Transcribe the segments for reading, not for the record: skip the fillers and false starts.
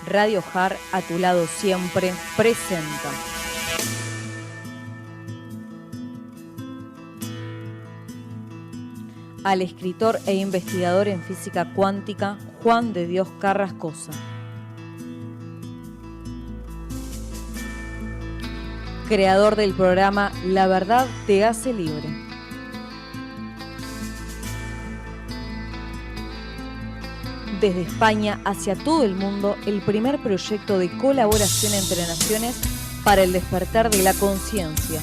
Radio Jar, a tu lado siempre, presenta. Al escritor e investigador en física cuántica, Juan de Dios Carrascosa. Creador del programa La Verdad Te Hace Libre. Desde España hacia todo el mundo, el primer proyecto de colaboración entre naciones para el despertar de la conciencia.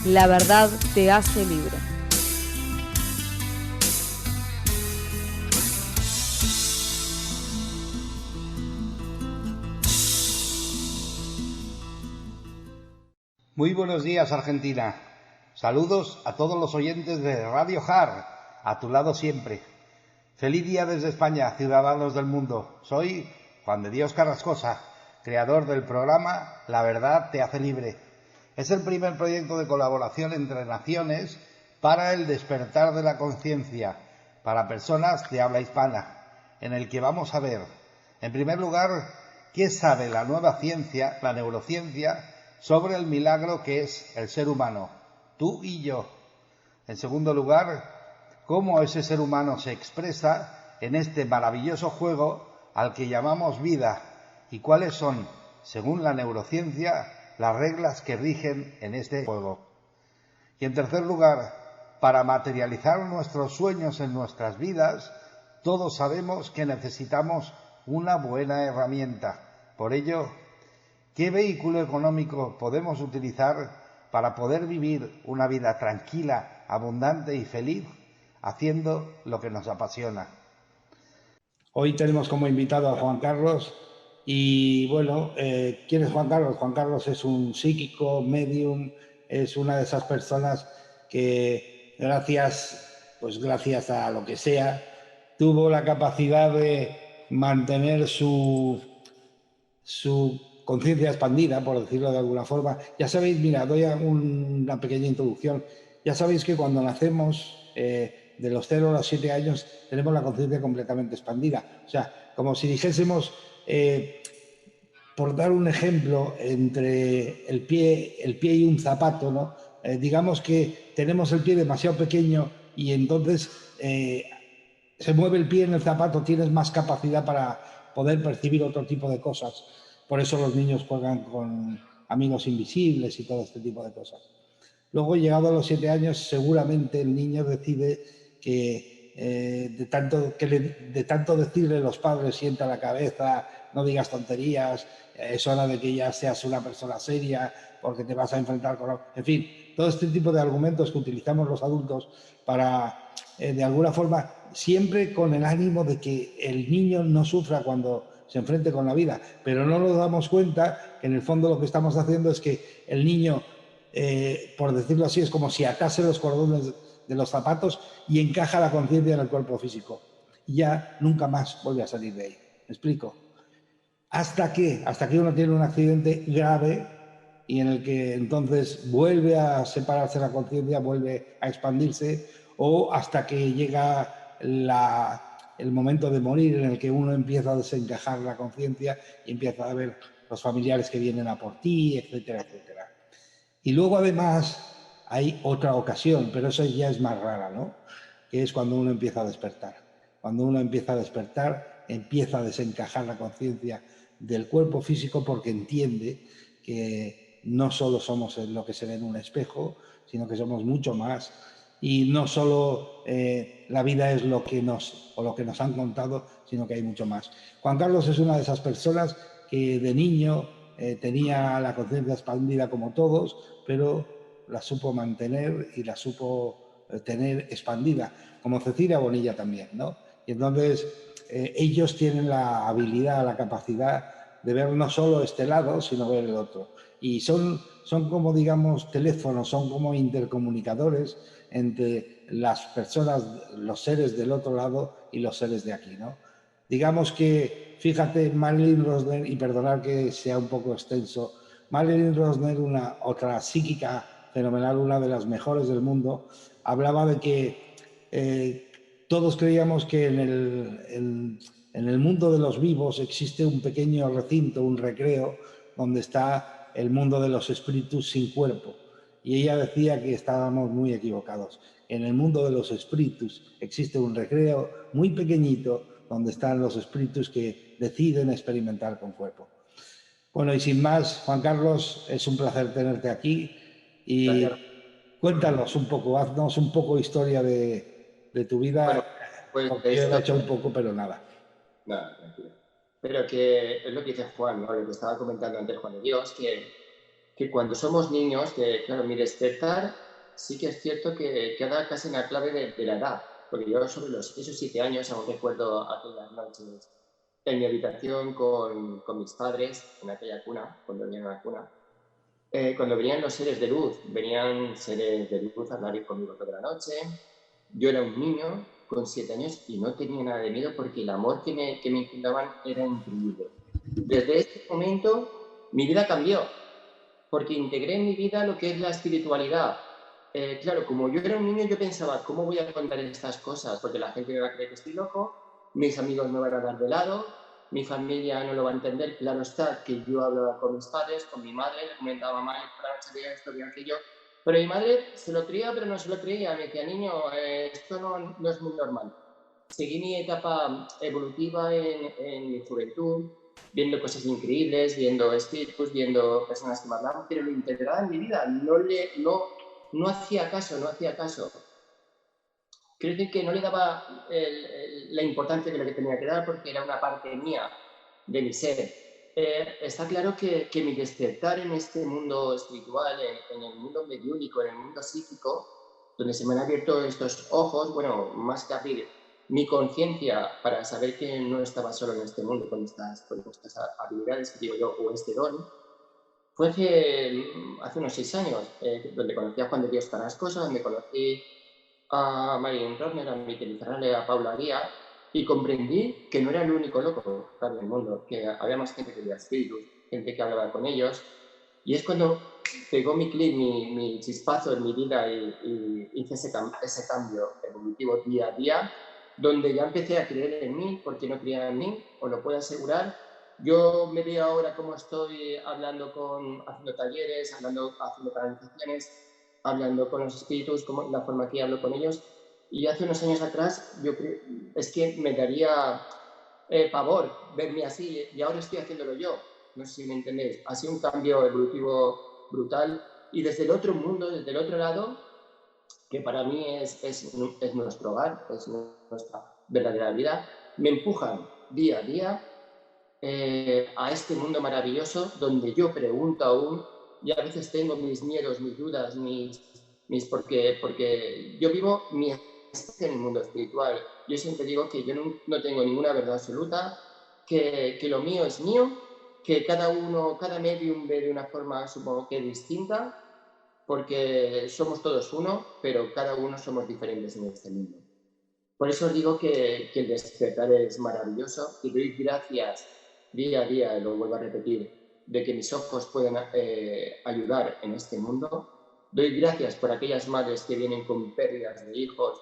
La Verdad Te Hace Libre. Muy buenos días, Argentina. Saludos a todos los oyentes de Radio Jar, a tu lado siempre. Feliz día desde España, ciudadanos del mundo. Soy Juan de Dios Carrascosa, creador del programa La Verdad Te Hace Libre. Es el primer proyecto de colaboración entre naciones para el despertar de la conciencia para personas de habla hispana, en el que vamos a ver, en primer lugar, qué sabe la nueva ciencia, la neurociencia, sobre el milagro que es el ser humano, tú y yo. En segundo lugar, cómo ese ser humano se expresa en este maravilloso juego al que llamamos vida y cuáles son, según la neurociencia, las reglas que rigen en este juego. Y en tercer lugar, para materializar nuestros sueños en nuestras vidas, todos sabemos que necesitamos una buena herramienta. Por ello, ¿qué vehículo económico podemos utilizar para poder vivir una vida tranquila, abundante y feliz, haciendo lo que nos apasiona? Hoy tenemos como invitado a Juan Carlos y bueno, ¿quién es Juan Carlos? Juan Carlos es un psíquico, medium, es una de esas personas que gracias a lo que sea, tuvo la capacidad de mantener su conciencia expandida, por decirlo de alguna forma. Ya sabéis, mira, doy una pequeña introducción. Ya sabéis que cuando nacemos, de los 0 a los 7 años, tenemos la conciencia completamente expandida. O sea, como si dijésemos, por dar un ejemplo, entre el pie y un zapato, ¿no? Digamos que tenemos el pie demasiado pequeño y entonces se mueve el pie en el zapato, tienes más capacidad para poder percibir otro tipo de cosas. Por eso los niños juegan con amigos invisibles y todo este tipo de cosas. Luego, llegado a los 7 años, seguramente el niño decide que de tanto decirle los padres, sienta la cabeza, no digas tonterías, es hora de que ya seas una persona seria porque te vas a enfrentar con... En fin, todo este tipo de argumentos que utilizamos los adultos para, de alguna forma, siempre con el ánimo de que el niño no sufra cuando se enfrente con la vida, pero no nos damos cuenta que en el fondo lo que estamos haciendo es que el niño, por decirlo así, es como si atase los cordones de los zapatos y encaja la conciencia en el cuerpo físico. Y ya nunca más vuelve a salir de ahí. ¿Me explico? Hasta que uno tiene un accidente grave y en el que entonces vuelve a separarse la conciencia, vuelve a expandirse, o hasta que llega el momento de morir, en el que uno empieza a desencajar la conciencia y empieza a ver los familiares que vienen a por ti, etcétera, etcétera. Y luego, además, hay otra ocasión, pero eso ya es más rara, ¿no? Que es cuando uno empieza a despertar. Cuando uno empieza a despertar, empieza a desencajar la conciencia del cuerpo físico porque entiende que no solo somos lo que se ve en un espejo, sino que somos mucho más. Y no solo la vida es lo que nos han contado, sino que hay mucho más. Juan Carlos es una de esas personas que de niño tenía la conciencia expandida como todos, pero la supo mantener y la supo tener expandida, como Cecilia Bonilla también, ¿no? Y entonces ellos tienen la habilidad, la capacidad de ver no solo este lado, sino ver el otro. Y son como, digamos, teléfonos, son como intercomunicadores entre las personas, los seres del otro lado y los seres de aquí, ¿no? Digamos que, fíjate, Marilyn Rosner, y perdonar que sea un poco extenso, Marilyn Rosner, otra psíquica fenomenal, una de las mejores del mundo, hablaba de que todos creíamos que en el mundo de los vivos existe un pequeño recinto, un recreo, donde está el mundo de los espíritus sin cuerpo. Y ella decía que estábamos muy equivocados. En el mundo de los espíritus existe un recreo muy pequeñito donde están los espíritus que deciden experimentar con cuerpo. Bueno, y sin más, Juan Carlos, es un placer tenerte aquí y Gracias. cuéntanos un poco, haznos un poco historia de tu Bueno, vida, pues porque yo la he hecho un poco, pero nada. Nada, tranquilo. Pero que es lo que dice Juan, ¿no? Lo que estaba comentando antes Juan de Dios, que cuando somos niños, que claro, mi despertar sí que es cierto que queda casi en la clave de la edad, porque yo sobre los 6 o 7 años aún recuerdo aquellas noches en mi habitación con mis padres, en aquella cuna, cuando venían a la cuna, cuando venían los seres de luz, venían seres de luz a hablar conmigo toda la noche. Yo era un niño con 7 años y no tenía nada de miedo porque el amor que me infundaban era increíble. Desde ese momento mi vida cambió, porque integré en mi vida lo que es la espiritualidad. Claro, como yo era un niño, yo pensaba, ¿cómo voy a contar estas cosas? Porque la gente me va a creer que estoy loco, mis amigos me van a dar de lado, mi familia no lo va a entender. Claro está que yo hablaba con mis padres, con mi madre, le comentaba, mamá, sabía esto, bien aquello. Pero mi madre se lo creía, pero no se lo creía. Me decía, niño, esto no es muy normal. Seguí mi etapa evolutiva en mi juventud, viendo cosas increíbles, viendo espíritus, viendo personas que me hablaban, pero lo integraba en mi vida, no hacía caso, no hacía caso. Quiero decir que no le daba la importancia que le tenía que dar porque era una parte mía de mi ser. Está claro que mi despertar en este mundo espiritual, en el mundo mediúnico, en el mundo psíquico, donde se me han abierto estos ojos, bueno, más que abrir mi conciencia para saber que no estaba solo en este mundo con estas habilidades que digo yo, o este don, fue hace unos 6 años, donde conocí a Juan de Dios Carrascosa, donde conocí a Marilyn Rodner, a Miquel Izarralde, a Paula Guía, y comprendí que no era el único loco en el mundo, que había más gente que veía espíritus, gente que hablaba con ellos, y es cuando pegó mi clic, mi chispazo en mi vida y hice ese cambio evolutivo día a día, donde ya empecé a creer en mí, porque no creía en mí, os lo puedo asegurar. Yo me veo ahora cómo estoy hablando haciendo talleres, haciendo canalizaciones, hablando con los espíritus, como la forma que hablo con ellos. Y hace unos años atrás, es que me daría pavor verme así, y ahora estoy haciéndolo yo. No sé si me entendéis. Ha sido un cambio evolutivo brutal. Y desde el otro mundo, desde el otro lado, que para mí es nuestro hogar, es nuestra verdadera vida, me empujan día a día a este mundo maravilloso donde yo pregunto aún y a veces tengo mis miedos, mis dudas, porque yo vivo mi experiencia en el mundo espiritual. Yo siempre digo que yo no tengo ninguna verdad absoluta, que lo mío es mío, que cada medium ve de una forma, supongo que distinta, porque somos todos uno, pero cada uno somos diferentes en este mundo. Por eso os digo que el despertar es maravilloso y doy gracias día a día, lo vuelvo a repetir, de que mis ojos puedan ayudar en este mundo. Doy gracias por aquellas madres que vienen con pérdidas de hijos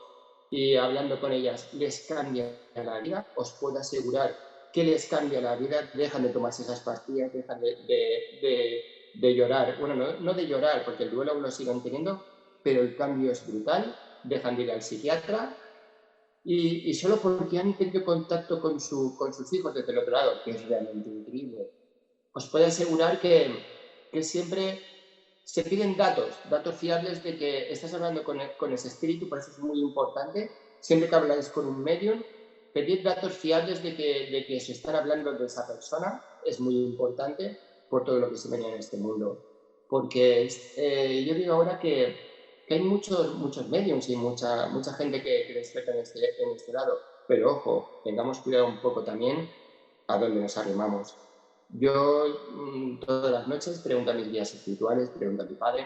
y hablando con ellas les cambia la vida. Os puedo asegurar que les cambia la vida, dejan de tomarse esas pastillas, dejan de llorar. Bueno, no de llorar, porque el duelo aún lo siguen teniendo, pero el cambio es brutal. Dejan de ir al psiquiatra y solo porque han tenido contacto con sus hijos desde el otro lado, que es realmente increíble. Os puedo asegurar que siempre se piden datos fiables de que estás hablando con ese espíritu, por eso es muy importante, siempre que habláis con un medium, pedir datos fiables de que se están hablando de esa persona, es muy importante por todo lo que se venía en este mundo. Porque yo digo ahora que hay muchos mediums y mucha gente que despierta en este lado, pero ojo, tengamos cuidado un poco también a dónde nos arrimamos. Yo todas las noches pregunto a mis guías espirituales, pregunto a mi padre,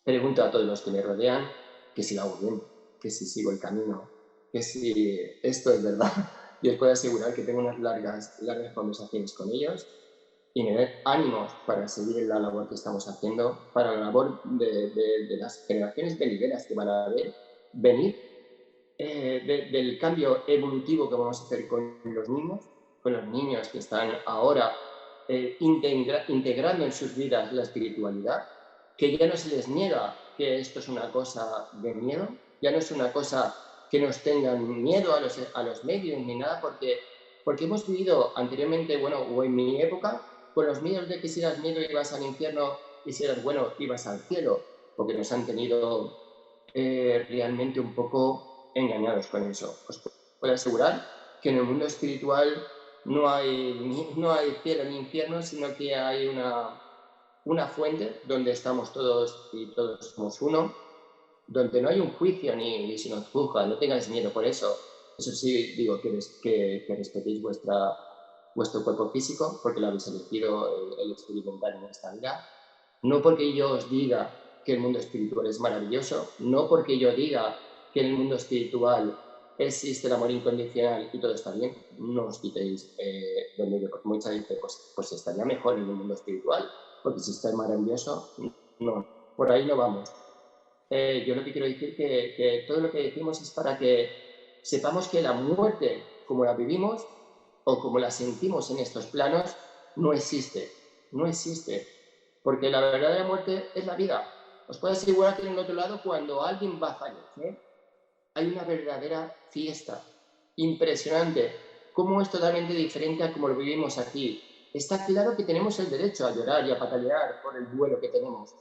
pregunto a todos los que me rodean que si lo hago bien, que si sigo el camino, que si esto es verdad. Y os puedo asegurar que tengo unas largas conversaciones con ellos y me den ánimos para seguir en la labor que estamos haciendo, para la labor de las generaciones venideras que van a venir, del cambio evolutivo que vamos a hacer con los niños que están ahora integrando en sus vidas la espiritualidad, que ya no se les niega que esto es una cosa de miedo, ya no es una cosa que nos tengan miedo a los medios ni nada, porque hemos vivido anteriormente, bueno, o en mi época, con los miedos de que si eras miedo ibas al infierno y si eras bueno ibas al cielo, porque nos han tenido realmente un poco engañados con eso. Os puedo asegurar que en el mundo espiritual no hay cielo ni infierno, sino que hay una fuente donde estamos todos y todos somos uno, donde no hay un juicio ni se nos juzga, no tengáis miedo por eso. Eso sí, digo que respetéis vuestro cuerpo físico, porque lo habéis elegido el experimentar en esta vida. No porque yo os diga que el mundo espiritual es maravilloso, no porque yo diga que en el mundo espiritual existe el amor incondicional y todo está bien, no os quitéis de medio, porque muchas veces pues estaría mejor en el mundo espiritual, porque si está maravilloso, no, por ahí no vamos. Yo lo que quiero decir que todo lo que decimos es para que sepamos que la muerte, como la vivimos o como la sentimos en estos planos, no existe, porque la verdadera muerte es la vida. Os puedo asegurar que en el otro lado, cuando alguien va a fallecer, hay una verdadera fiesta, impresionante, cómo es totalmente diferente a como lo vivimos aquí. Está claro que tenemos el derecho a llorar y a patalear por el duelo que tenemos,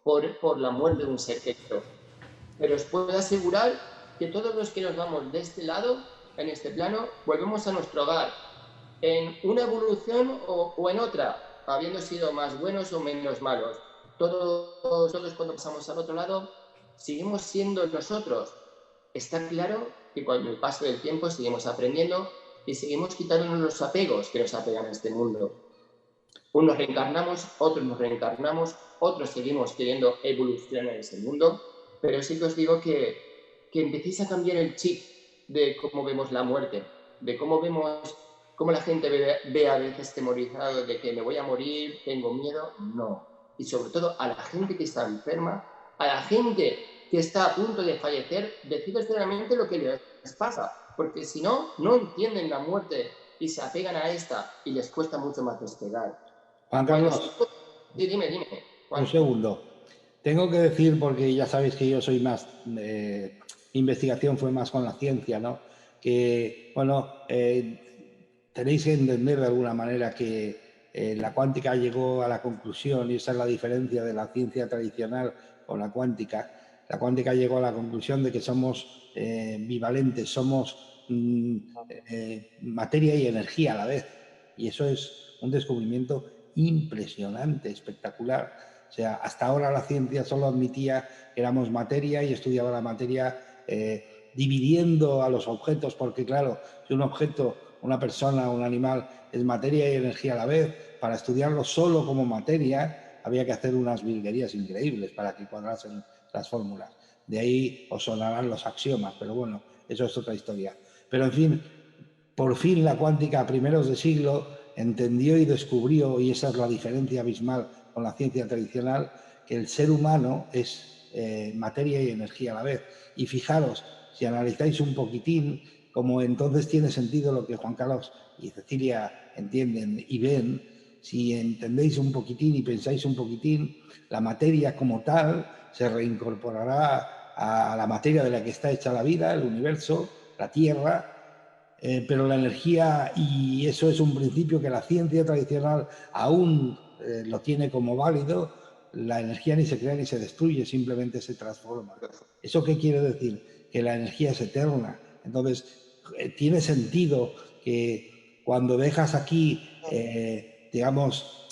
por la muerte de un ser querido. Pero os puedo asegurar que todos los que nos vamos de este lado, en este plano, volvemos a nuestro hogar, en una evolución o en otra, habiendo sido más buenos o menos malos. Todos cuando pasamos al otro lado, seguimos siendo nosotros. Está claro que con el paso del tiempo seguimos aprendiendo y seguimos quitándonos los apegos que nos apegan a este mundo. Unos reencarnamos, otros nos reencarnamos, otros seguimos queriendo evolucionar en ese mundo, pero sí que os digo que empecéis a cambiar el chip de cómo vemos la muerte, de cómo la gente ve a veces temorizado de que me voy a morir, tengo miedo. No. Y sobre todo a la gente que está enferma, a la gente que está a punto de fallecer, deciros claramente lo que les pasa, porque si no, no entienden la muerte y se apegan a esta y les cuesta mucho más despegar. Juan Carlos, dime. Juan. Un segundo. Tengo que decir, porque ya sabéis que yo soy más, investigación fue más con la ciencia, ¿no? Que, bueno, tenéis que entender de alguna manera que la cuántica llegó a la conclusión, y esa es la diferencia de la ciencia tradicional con la cuántica. La cuántica llegó a la conclusión de que somos bivalentes, somos materia y energía a la vez. Y eso es un descubrimiento impresionante, espectacular. O sea, hasta ahora la ciencia solo admitía que éramos materia y estudiaba la materia dividiendo a los objetos, porque claro, si un objeto, una persona, un animal es materia y energía a la vez, para estudiarlo solo como materia había que hacer unas virguerías increíbles para que cuadrasen las fórmulas. De ahí os sonarán los axiomas, pero bueno, eso es otra historia. Pero en fin, por fin la cuántica a primeros de siglo entendió y descubrió, y esa es la diferencia abismal con la ciencia tradicional, que el ser humano es materia y energía a la vez. Y fijaros, si analizáis un poquitín, como entonces tiene sentido lo que Juan Carlos y Cecilia entienden y ven, si entendéis un poquitín y pensáis un poquitín, la materia como tal se reincorporará a la materia de la que está hecha la vida, el universo, la Tierra, pero la energía, y eso es un principio que la ciencia tradicional aún lo tiene como válido, la energía ni se crea ni se destruye, simplemente se transforma. ¿Eso qué quiere decir? Que la energía es eterna. Entonces, tiene sentido que cuando dejas aquí, digamos,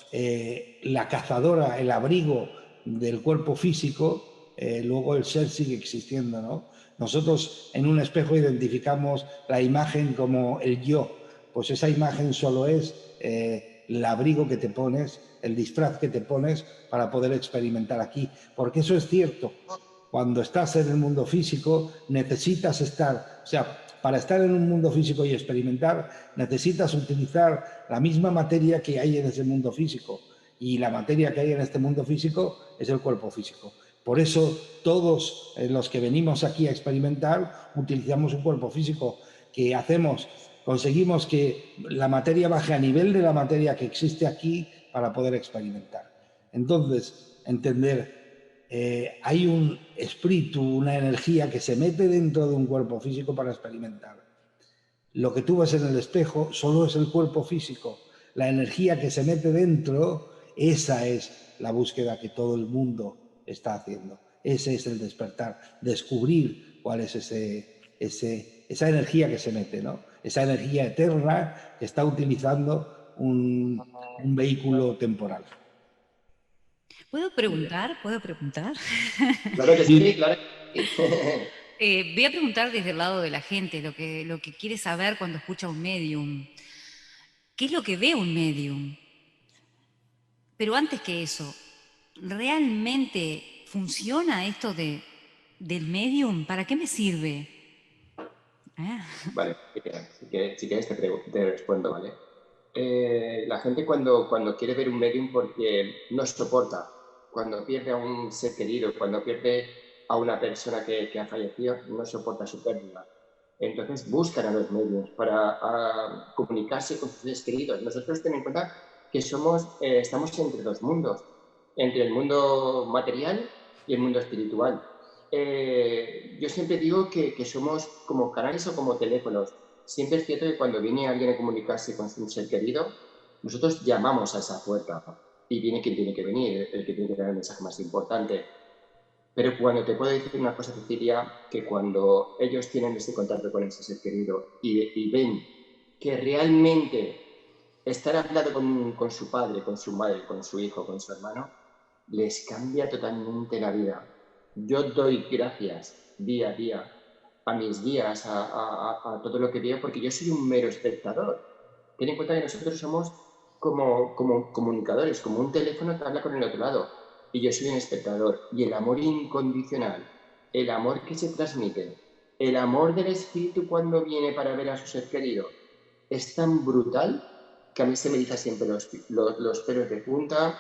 la cazadora, el abrigo del cuerpo físico, luego el ser sigue existiendo, ¿no? Nosotros en un espejo identificamos la imagen como el yo, pues esa imagen solo es el abrigo que te pones, el disfraz que te pones para poder experimentar aquí, porque eso es cierto. Cuando estás en el mundo físico necesitas estar, o sea, para estar en un mundo físico y experimentar necesitas utilizar la misma materia que hay en ese mundo físico, y la materia que hay en este mundo físico es el cuerpo físico. Por eso todos los que venimos aquí a experimentar utilizamos un cuerpo físico que conseguimos que la materia baje a nivel de la materia que existe aquí para poder experimentar. Entonces, entender, hay un espíritu, una energía que se mete dentro de un cuerpo físico para experimentar. Lo que tú ves en el espejo solo es el cuerpo físico. La energía que se mete dentro, esa es la búsqueda que todo el mundo está haciendo. Ese es el despertar, descubrir cuál es esa energía que se mete, ¿no? Esa energía eterna que está utilizando un vehículo temporal. ¿Puedo preguntar? ¿Puedo preguntar? Claro que sí, claro que sí. Voy a preguntar desde el lado de la gente, lo que quiere saber cuando escucha un medium. ¿Qué es lo que ve un medium? Pero antes que eso, ¿realmente funciona esto del medium? ¿Para qué me sirve? Vale, si quieres te respondo, ¿vale? La gente cuando quiere ver un medium porque no soporta, cuando pierde a un ser querido, cuando pierde a una persona que ha fallecido, no soporta su pérdida. Entonces buscan a los mediums para comunicarse con sus seres queridos. Nosotros tenemos en cuenta que estamos entre dos mundos, entre el mundo material y el mundo espiritual. Yo siempre digo que somos como canales o como teléfonos. Siempre es cierto que cuando viene alguien a comunicarse con su ser querido, nosotros llamamos a esa puerta y viene quien tiene que venir, el que tiene que dar el mensaje más importante. Pero cuando te puedo decir una cosa, Cecilia, que cuando ellos tienen ese contacto con ese ser querido y ven que realmente estar hablando con su padre, con su madre, con su hijo, con su hermano, les cambia totalmente la vida. Yo doy gracias día a día a mis guías, a todo lo que veo, porque yo soy un mero espectador. Ten en cuenta que nosotros somos como comunicadores, como un teléfono que habla con el otro lado. Y yo soy un espectador. Y el amor incondicional, el amor que se transmite, el amor del espíritu cuando viene para ver a su ser querido, es tan brutal que a mí se me erizan siempre los pelos de punta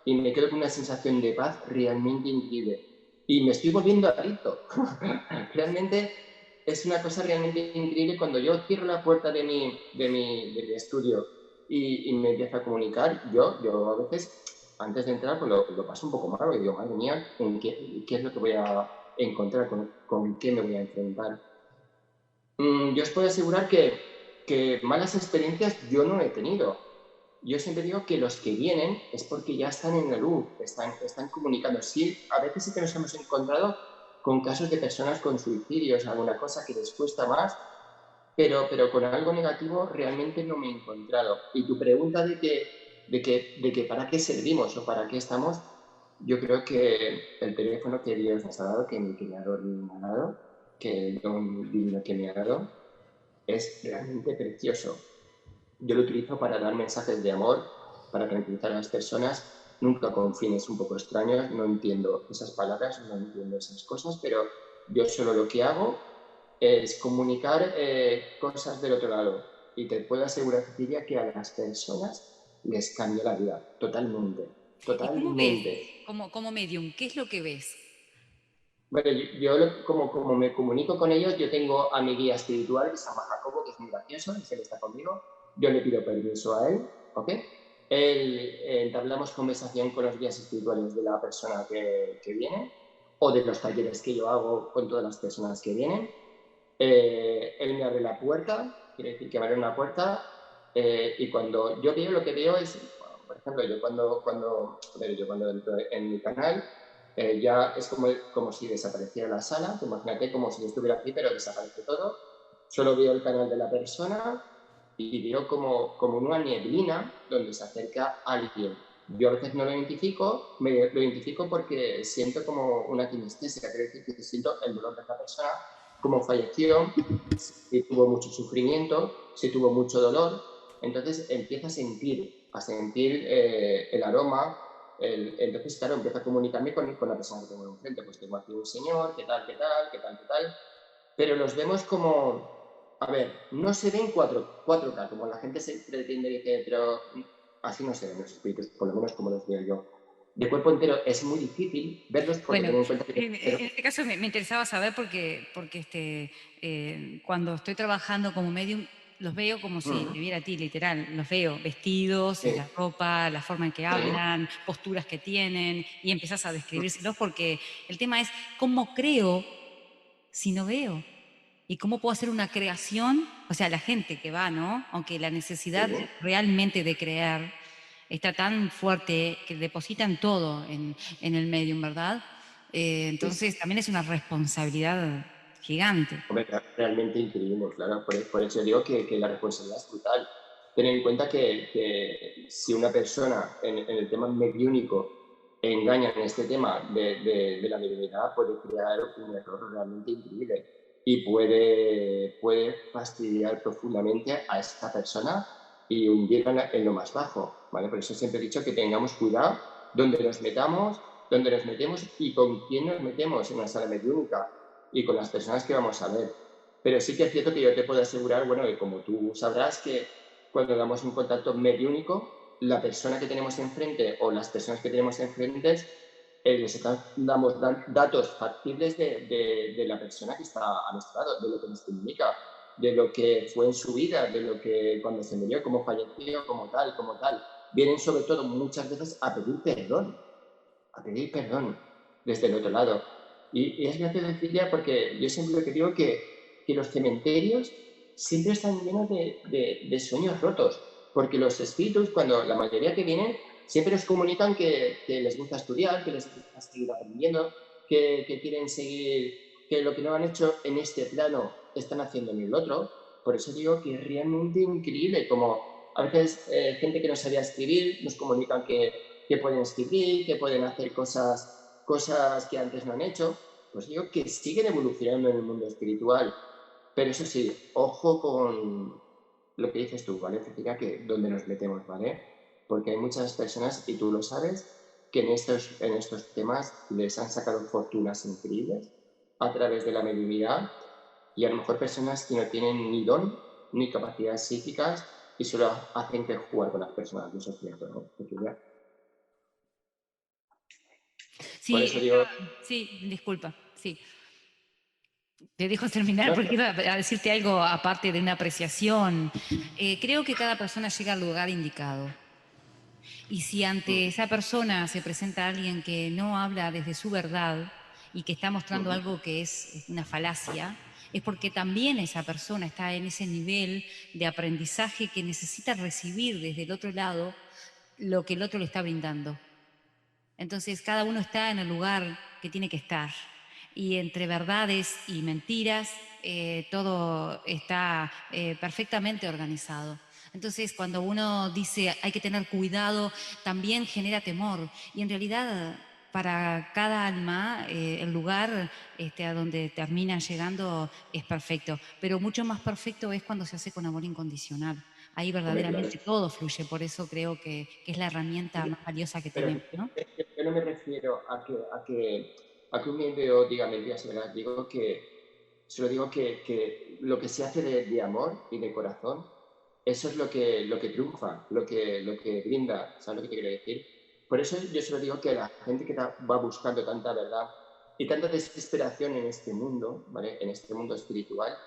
y me quedo con una sensación de paz realmente increíble. Y me estoy volviendo adicto. Realmente es una cosa realmente increíble cuando yo cierro la puerta de mi estudio y me empiezo a comunicar. Yo a veces, antes de entrar, pues lo paso un poco malo y digo, madre mía, ¿qué es lo que voy a encontrar? ¿Con qué me voy a enfrentar? Yo os puedo asegurar que malas experiencias yo no he tenido. Yo siempre digo que los que vienen es porque ya están en la luz, están comunicando. Sí, a veces sí que nos hemos encontrado con casos de personas con suicidios, alguna cosa que les cuesta más, pero con algo negativo realmente no me he encontrado. Y tu pregunta de que para qué servimos o para qué estamos, yo creo que el teléfono que Dios nos ha dado, que mi creador me ha dado, que el don divino que me ha dado, es realmente precioso. Yo lo utilizo para dar mensajes de amor, para tranquilizar a las personas, nunca con fines un poco extraños, no entiendo esas palabras, no entiendo esas cosas, pero yo solo lo que hago es comunicar cosas del otro lado. Y te puedo asegurar, Cecilia, que a las personas les cambia la vida, totalmente, ¿Y cómo ves, totalmente. como medium, qué es lo que ves? Bueno, yo como me comunico con ellos, yo tengo a mi guía espiritual, que se llama Jacobo, que es muy gracioso, él está conmigo, yo le pido permiso a él, ¿ok? Entablamos conversación con los guías espirituales de la persona que viene, o de los talleres que yo hago con todas las personas que vienen. Él me abre la puerta, quiere decir que me abre una puerta, y cuando yo veo lo que veo es, bueno, por ejemplo, yo cuando entro en mi canal, ya es como si desapareciera la sala, imagínate como si estuviera aquí, pero desaparece todo. Solo veo el canal de la persona y veo como una neblina donde se acerca alguien. Yo a veces no lo identifico, lo identifico porque siento como una kinestesia, quiere decir que siento el dolor de la persona, como falleció, si tuvo mucho sufrimiento, si tuvo mucho dolor, entonces empieza a sentir el aroma. Entonces, claro, empiezo a comunicarme con la persona que tengo enfrente. Pues tengo aquí un señor, qué tal, pero los vemos como, a ver, no se ven 4K, como la gente se pretende decir, pero así no se ven los espíritus, por lo menos como los veo yo. de cuerpo entero es muy difícil verlos porque Bueno, ten en cuenta que... en este caso me interesaba saber porque cuando estoy trabajando como medium, los veo como si te viera a ti, literal. Los veo vestidos, Sí, la ropa, la forma en que sí, hablan, posturas que tienen, y empiezas a describírselos porque el tema es cómo creo si no veo. ¿Y cómo puedo hacer una creación? O sea, la gente que va, ¿no? Aunque la necesidad sí. realmente de crear está tan fuerte que depositan todo en el medium, ¿verdad? Sí, sí. Entonces también es una responsabilidad gigante. Hombre, realmente increíble, claro. Por eso digo que la responsabilidad es brutal. Ten en cuenta que si una persona en el tema mediúnico engaña en este tema de la mediunidad, puede crear un error realmente increíble y puede fastidiar profundamente a esta persona y hundirla en lo más bajo, ¿vale? Por eso siempre he dicho que tengamos cuidado donde nos metemos y con quién nos metemos en una sala mediúnica y con las personas que vamos a ver. Pero sí que es cierto que yo te puedo asegurar, bueno, que como tú sabrás, que cuando damos un contacto mediúnico, la persona que tenemos enfrente o las personas que tenemos enfrente, les damos datos factibles de la persona que está a nuestro lado, de lo que nos comunica, de lo que fue en su vida, de lo que cuando se murió, cómo falleció, como tal, como tal. Vienen sobre todo muchas veces a pedir perdón desde el otro lado. Y es gracioso decirle porque yo siempre lo que digo que los cementerios siempre están llenos de sueños rotos, porque los espíritus, cuando la mayoría que vienen, siempre nos comunican que les gusta estudiar, que les gusta seguir aprendiendo, que quieren seguir, que lo que no han hecho en este plano están haciendo en el otro. Por eso digo que es realmente increíble, como a veces gente que no sabía escribir nos comunican que pueden escribir, que pueden hacer cosas que antes no han hecho. Pues digo que siguen evolucionando en el mundo espiritual. Pero eso sí, ojo con lo que dices tú, ¿vale, Cecilia? Que donde nos metemos, ¿vale? Porque hay muchas personas, y tú lo sabes, que en estos temas les han sacado fortunas increíbles a través de la mediunidad y a lo mejor personas que no tienen ni don ni capacidades psíquicas y solo hacen que jugar con las personas. Eso es cierto, ¿no? Cecilia? Por Sí, eso digo, sí, disculpa, sí. Te dejo terminar no, porque iba a decirte algo aparte de una apreciación. Creo que cada persona llega al lugar indicado. Y si ante esa persona se presenta alguien que no habla desde su verdad y que está mostrando algo que es una falacia, es porque también esa persona está en ese nivel de aprendizaje que necesita recibir desde el otro lado lo que el otro le está brindando. Entonces cada uno está en el lugar que tiene que estar. Y entre verdades y mentiras, todo está perfectamente organizado. Entonces cuando uno dice hay que tener cuidado, también genera temor. Y en realidad para cada alma el lugar a donde termina llegando es perfecto. Pero mucho más perfecto es cuando se hace con amor incondicional. Ahí hombre, claro. verdaderamente todo fluye, por eso creo que es la herramienta más valiosa que Pero tenemos, ¿no? yo no me refiero a que un miembro diga mentiras, ¿verdad? Solo digo que lo que se hace de amor y de corazón, eso es lo que triunfa, lo que brinda, ¿sabes lo que te quiero decir? Por eso yo solo digo que la gente que va buscando tanta verdad y tanta desesperación en este mundo, ¿vale? En este mundo espiritual,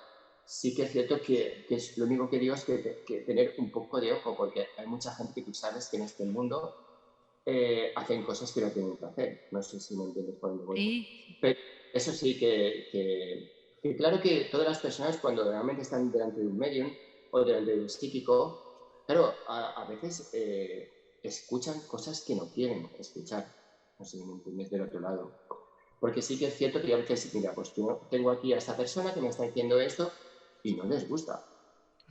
sí que es cierto que es, lo único que digo es que tener un poco de ojo, porque hay mucha gente que tú sabes que en este mundo hacen cosas que no tienen que hacer. No sé si me entiendes por dónde voy. Sí, Pero eso sí que claro que todas las personas cuando realmente están delante de un medium o delante de un psíquico, claro, a veces escuchan cosas que no quieren escuchar. No sé si me entiendes del otro lado. Porque sí que es cierto que a veces, mira, pues tengo aquí a esta persona que me está diciendo esto y no les gusta.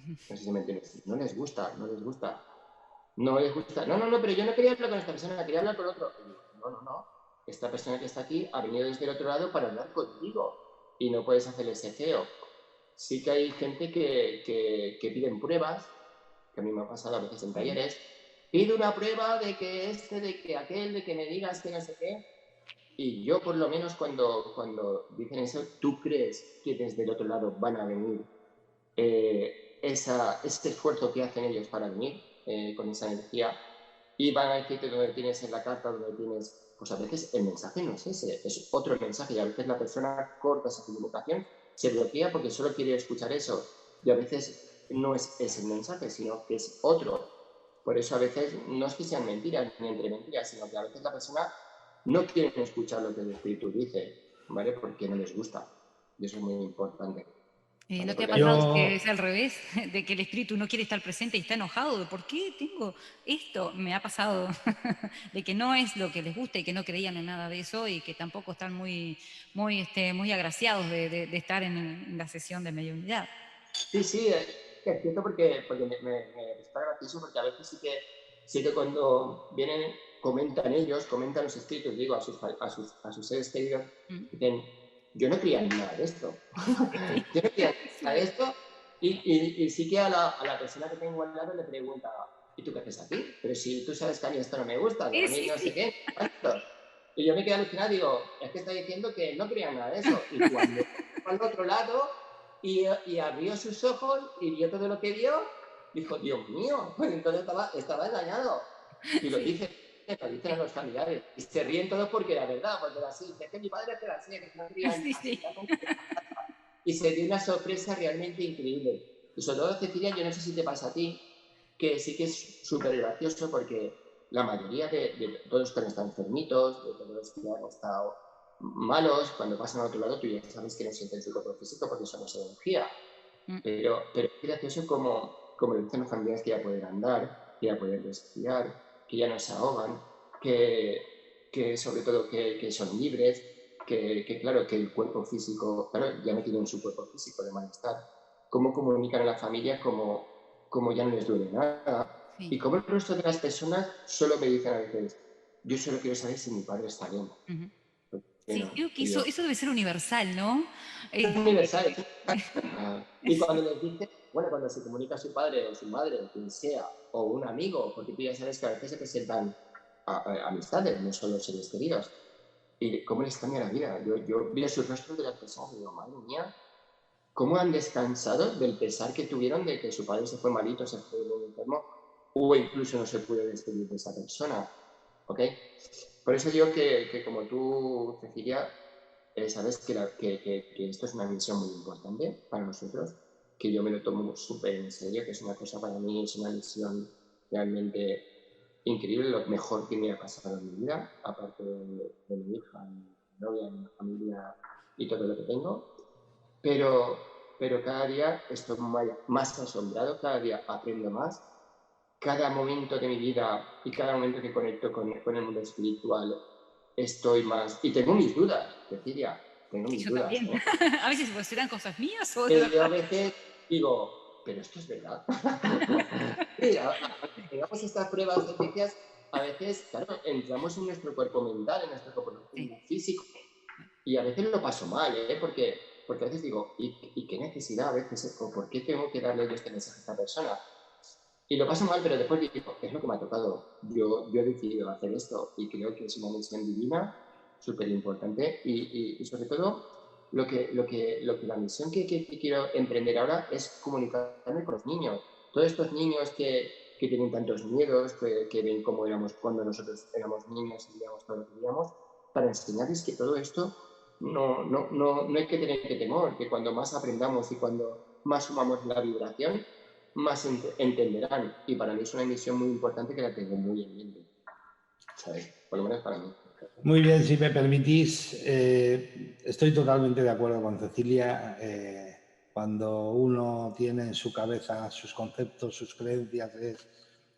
No sé si me entiendes. No les gusta, no les gusta. No les gusta. No, no, no, pero yo no quería hablar con esta persona, quería hablar con otro. Y digo, no, no, no. Esta persona que está aquí ha venido desde el otro lado para hablar contigo y no puedes hacerle ese feo. Sí que hay gente que piden pruebas, que a mí me ha pasado a veces en talleres. Pido una prueba de que de que aquel, de que me digas que no sé qué. Y yo, por lo menos, cuando dicen eso, tú crees que desde el otro lado van a venir ese esfuerzo que hacen ellos para venir con esa energía. y van a decirte dónde tienes en la carta, dónde tienes... Pues a veces el mensaje no es ese, es otro mensaje y a veces la persona corta esa comunicación, se bloquea porque solo quiere escuchar eso y a veces no es ese el mensaje, sino que es otro. Por eso a veces no es que sean mentiras ni entre mentiras, sino que a veces la persona no quiere escuchar lo que el espíritu dice, ¿vale? Porque no les gusta. Y eso es muy importante. ¿Vale? ¿No te ha Porque pasado que Yo, es al revés? De que el espíritu no quiere estar presente y está enojado. ¿De por qué tengo esto? Me ha pasado de que no es lo que les gusta y que no creían en nada de eso y que tampoco están muy agraciados de estar en la sesión de mediunidad. sí, sí, es cierto porque me está gracioso porque a veces sí que cuando vienen, comentan los espíritus, digo, a sus seres queridos, Mm. dicen, yo no creía en nada de esto. Yo no creía en nada de esto y sí que a la persona que tengo al lado le pregunta, ¿y tú qué haces aquí? Pero si tú sabes que a mí esto no me gusta, que a mí Sí, no sé sí. qué, ¿cuánto? Y yo me quedé alucinado y digo, es que está diciendo que no creía en nada de eso. Y cuando al otro lado y abrió sus ojos y vio todo lo que vio, dijo, Dios mío, pues entonces estaba engañado. Y lo dicen a los familiares. Y se ríen todos porque era verdad, porque era así. Es que mi padre era así, que no creían Sí, sí. absolutamente. Y se dio una sorpresa realmente increíble. Y sobre todo, Cecilia, yo no sé si te pasa a ti, que sí que es súper gracioso porque la mayoría de todos los que han estado enfermitos, de todos los que han estado malos, cuando pasan a otro lado, tú ya sabes que no sienten su cuerpo físico porque somos energía. Mm. Pero es gracioso como le dicen los familiares que ya pueden andar, que ya pueden respirar, que ya no se ahogan, que sobre todo que son libres, que claro, que el cuerpo físico, claro, ya metido en su cuerpo físico de malestar, cómo comunican a la familia como ya no les duele nada. Sí. Y como el resto de las personas solo me dicen a veces, yo solo quiero saber si mi padre está bien. Ujú. Sí, Bueno, creo que y yo, eso debe ser universal, ¿no? es universal. Y cuando les dice, bueno, cuando se comunica a su padre o su madre, o quien sea, o un amigo, porque tú ya sabes que a veces se presentan amistades, no solo seres queridos, y cómo les cambia la vida. Yo veo sus rostros de las personas y digo, madre mía, cómo han descansado del pesar que tuvieron de que su padre se fue malito, se fue muy enfermo, o incluso no se pudo despedir de esa persona. ¿Ok? Por eso digo que como tú, Cecilia, sabes que esto es una misión muy importante para nosotros, que yo me lo tomo súper en serio, que es una cosa para mí, es una misión realmente increíble, lo mejor que me ha pasado en mi vida, aparte de mi hija, mi novia, mi familia y todo lo que tengo. Pero cada día estoy más asombrado, cada día aprendo más, cada momento de mi vida y cada momento que conecto con el mundo espiritual estoy más... Y tengo mis dudas, Cecilia, tengo Sí, mis yo dudas, también. ¿eh? A veces pues, serán cosas mías o de Yo a verdad. veces digo, pero esto es verdad. Sí, aunque tengamos estas pruebas científicas, a veces, claro, entramos en nuestro cuerpo mental, en nuestro cuerpo Sí. físico, y a veces lo paso mal, ¿eh? Porque a veces digo, ¿y qué necesidad a veces? ¿O por qué tengo que darle yo este mensaje a esta persona? Y lo paso mal, pero después digo, es lo que me ha tocado. Yo he decidido hacer esto y creo que es una misión divina, súper importante. Y sobre todo, la misión que quiero emprender ahora es comunicarme con los niños. Todos estos niños que tienen tantos miedos, que ven cómo éramos cuando nosotros éramos niños y veíamos todo lo que veíamos, para enseñarles que todo esto no hay que tener temor, que cuando más aprendamos y cuando más sumamos la vibración, más entenderán. Y para mí es una misión muy importante que la tengo muy en mente, ¿sabes? Por lo menos para mí. muy bien, si me permitís, estoy totalmente de acuerdo con Cecilia. Cuando uno tiene en su cabeza sus conceptos, sus creencias,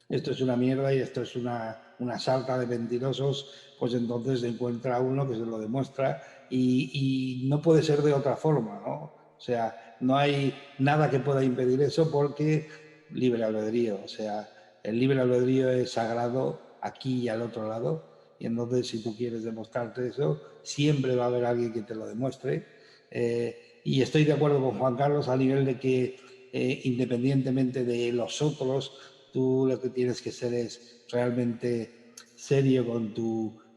esto es una mierda y esto es una sarta de mentirosos, pues entonces encuentra uno que se lo demuestra y no puede ser de otra forma, ¿no? O sea, no hay nada que pueda impedir eso porque libre albedrío, o sea, el libre albedrío es sagrado aquí y al otro lado y entonces si tú quieres demostrarte eso, siempre va a haber alguien que te lo demuestre. Y estoy de acuerdo con Juan Carlos a nivel de que independientemente de los otros, tú lo que tienes que ser es realmente serio con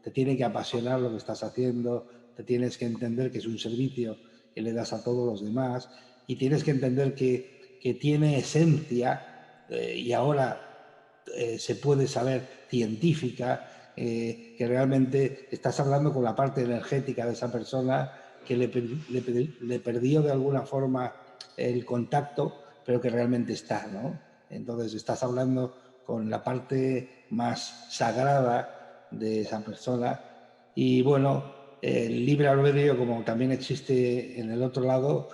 te tiene que apasionar lo que estás haciendo, te tienes que entender que es un servicio que le das a todos los demás y tienes que entender que tiene esencia y ahora se puede saber científica, que realmente estás hablando con la parte energética de esa persona que le perdió de alguna forma el contacto, pero que realmente está, ¿no? Entonces estás hablando con la parte más sagrada de esa persona y bueno, el libre albedrío, como también existe en el otro lado,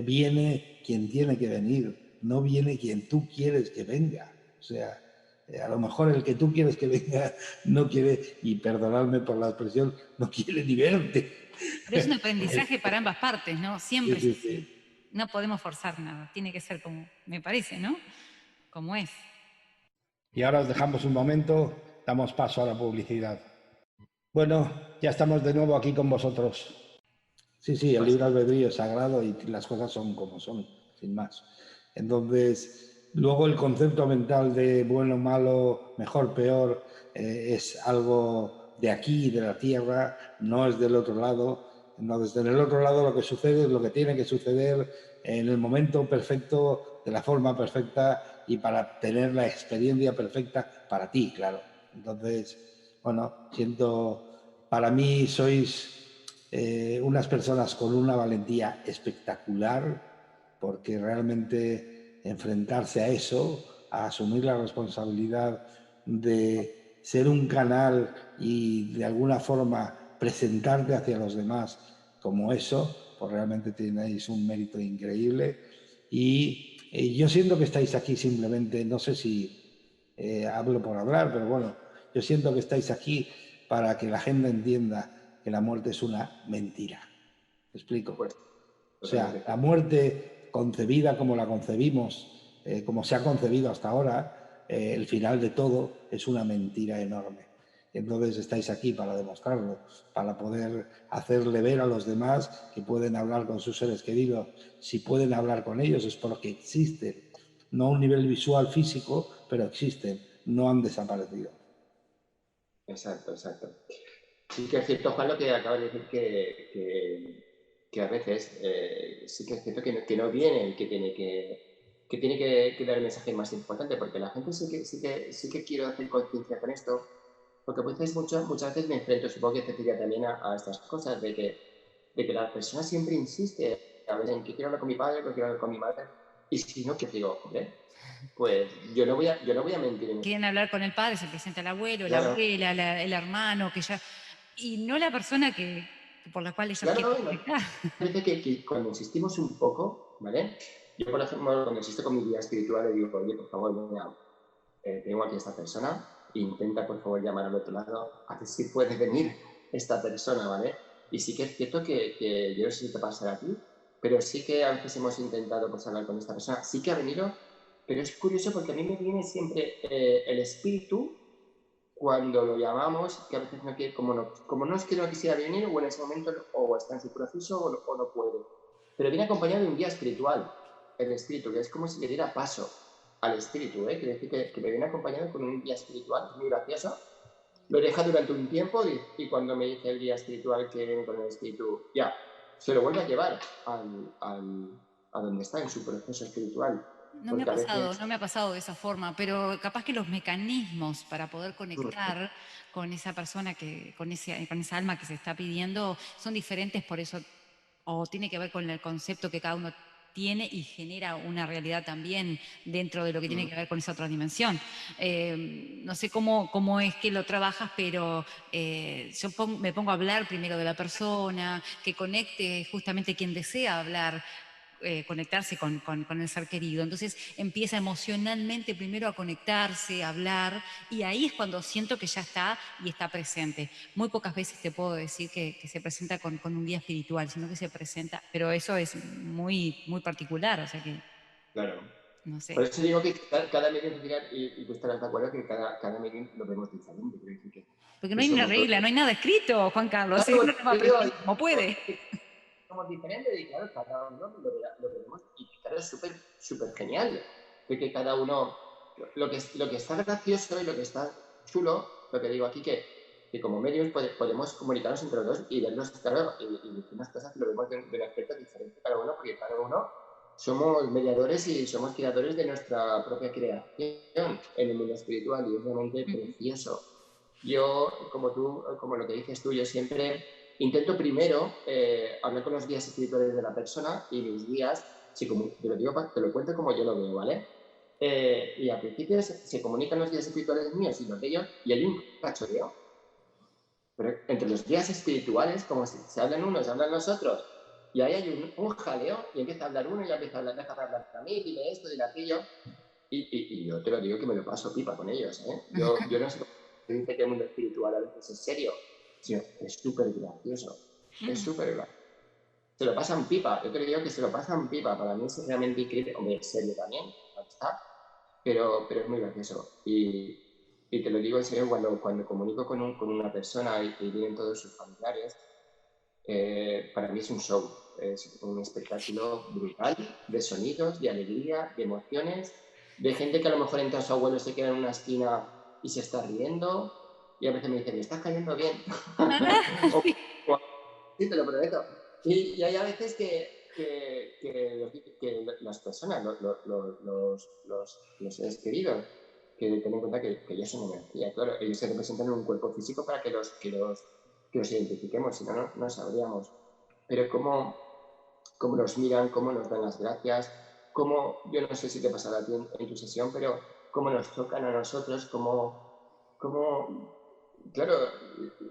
viene quien tiene que venir, no viene quien tú quieres que venga. O sea, a lo mejor el que tú quieres que venga no quiere, y perdonadme por la expresión, no quiere ni verte. Pero es un aprendizaje para ambas partes, ¿no? Siempre Sí, es sí, sí. así. No podemos forzar nada, tiene que ser como, me parece, ¿no? Como es. Y ahora os dejamos un momento, damos paso a la publicidad. Bueno, ya estamos de nuevo aquí con vosotros. Sí, sí, el libre albedrío es sagrado y las cosas son como son, sin más. Entonces, luego el concepto mental de bueno, malo, mejor, peor, es algo de aquí, de la tierra, no es del otro lado. Entonces, en el otro lado lo que sucede es lo que tiene que suceder en el momento perfecto, de la forma perfecta y para tener la experiencia perfecta para ti, claro. Entonces, bueno, para mí sois unas personas con una valentía espectacular, porque realmente enfrentarse a eso, a asumir la responsabilidad de ser un canal y de alguna forma presentarte hacia los demás como eso, pues realmente tenéis un mérito increíble. Y yo siento que estáis aquí simplemente, no sé si hablo por hablar, pero bueno, yo siento que estáis aquí para que la gente entienda que la muerte es una mentira. ¿Me explico? Pues, O sea, totalmente. la muerte concebida como la concebimos, como se ha concebido hasta ahora, el final de todo es una mentira enorme. Entonces estáis aquí para demostrarlo, para poder hacerle ver a los demás que pueden hablar con sus seres queridos. Si pueden hablar con ellos es porque existen, no a un nivel visual físico, pero existen, no han desaparecido. Exacto, exacto. Sí que es cierto, Juan, lo que acabas de decir, que a veces sí que es cierto que no viene el que tiene que dar el mensaje más importante, porque la gente sí que quiere hacer conciencia con esto, porque pues muchas veces me enfrento, supongo que Cecilia también, a estas cosas, de que la persona siempre insiste a ver en que quiero hablar con mi padre, que quiero hablar con mi madre, y si no, que digo, hombre, pues yo no voy a mentir en esto. Quieren hablar con el padre, se presenta el abuelo, la Claro, abuela, el hermano, que ya. Y no la persona por la cual ellos quieren claro, ¿no? conectar. Parece que cuando insistimos un poco, ¿vale? Yo, por ejemplo, cuando insisto con mi guía espiritual, le digo, oye, por favor, mira, tengo aquí a esta persona, intenta, por favor, llamar al otro lado, a ver si puede venir esta persona, ¿vale? Y sí que es cierto que yo no sé si te pasará a ti, pero sí que a veces hemos intentado pues, hablar con esta persona, sí que ha venido, pero es curioso porque a mí me viene siempre el espíritu cuando lo llamamos, que a veces no quiere, como no es que no quisiera venir, o en ese momento o está en su proceso o no puede. Pero viene acompañado de un guía espiritual, el espíritu, que es como si le diera paso al espíritu, ¿eh? Quiere decir que me viene acompañado con un guía espiritual, muy gracioso. Lo deja durante un tiempo y cuando me dice el guía espiritual que viene con el espíritu, ya, se lo vuelve a llevar a donde está en su proceso espiritual. No me ha Porque a pasado, veces... no me ha pasado de esa forma, pero capaz que los mecanismos para poder conectar con esa persona con esa alma que se está pidiendo son diferentes, por eso, o tiene que ver con el concepto que cada uno tiene y genera una realidad también dentro de lo que tiene que ver con esa otra dimensión. No sé cómo es que lo trabajas, pero yo me pongo a hablar primero de la persona, que conecte justamente quien desea hablar, conectarse con el ser querido. Entonces empieza emocionalmente primero a conectarse, a hablar, y ahí es cuando siento que ya está y está presente. Muy pocas veces te puedo decir que se presenta con un guía espiritual, sino que se presenta, pero eso es muy, muy particular, o sea que, Claro. no Por sé. eso digo que cada medium, y tú estarás de acuerdo que cada medium lo vemos diferente. Quiero decir Porque no que hay una somos dos. regla, no hay nada escrito, Juan Carlos, Claro, uno no va a digo, aprender como puede. somos diferentes y claro, cada uno lo vemos y claro, es súper genial. Porque cada uno, lo que está gracioso y lo que está chulo, lo que digo aquí, que como medios podemos comunicarnos entre los dos y vernos, claro, y decir unas cosas que lo vemos de un aspecto diferente cada uno, porque cada uno somos mediadores y somos creadores de nuestra propia creación en el mundo espiritual y es realmente precioso. Yo, como lo que dices tú, yo siempre intento primero hablar con los guías espirituales de la persona y mis guías, te lo cuento como yo lo veo, ¿vale? Y al principio se comunican los guías espirituales míos y los de ellos y hay un cachondeo. Pero entre los guías espirituales, como si se hablan unos, se hablan los otros, y ahí hay un jaleo y empieza a hablar uno y ya empieza a hablar, deja de hablar a mí, dile esto, dile aquello. Y yo te lo digo que me lo paso pipa con ellos, ¿eh? Yo no sé cómo se dice que el mundo espiritual a veces es serio, sino es súper gracioso. Es súper gracioso. Se lo pasan pipa, yo te lo digo que se lo pasan pipa. Para mí es realmente increíble, hombre, es serio también, está, pero es muy gracioso. Y te lo digo en serio, cuando comunico con una persona y vienen todos sus familiares, para mí es un show, es un espectáculo brutal de sonidos, de alegría, de emociones, de gente que a lo mejor entra a su abuelo, se queda en una esquina y se está riendo, y a veces me dice, me estás cayendo bien. Sí, te lo prometo. Y hay a veces que las personas, los seres queridos, que ten en cuenta que ellos son energía, claro, ellos se representan en un cuerpo físico para que los identifiquemos, si no, no sabríamos. Pero cómo nos miran, cómo nos dan las gracias, yo no sé si te pasará a ti en tu sesión, pero cómo nos tocan a nosotros, claro,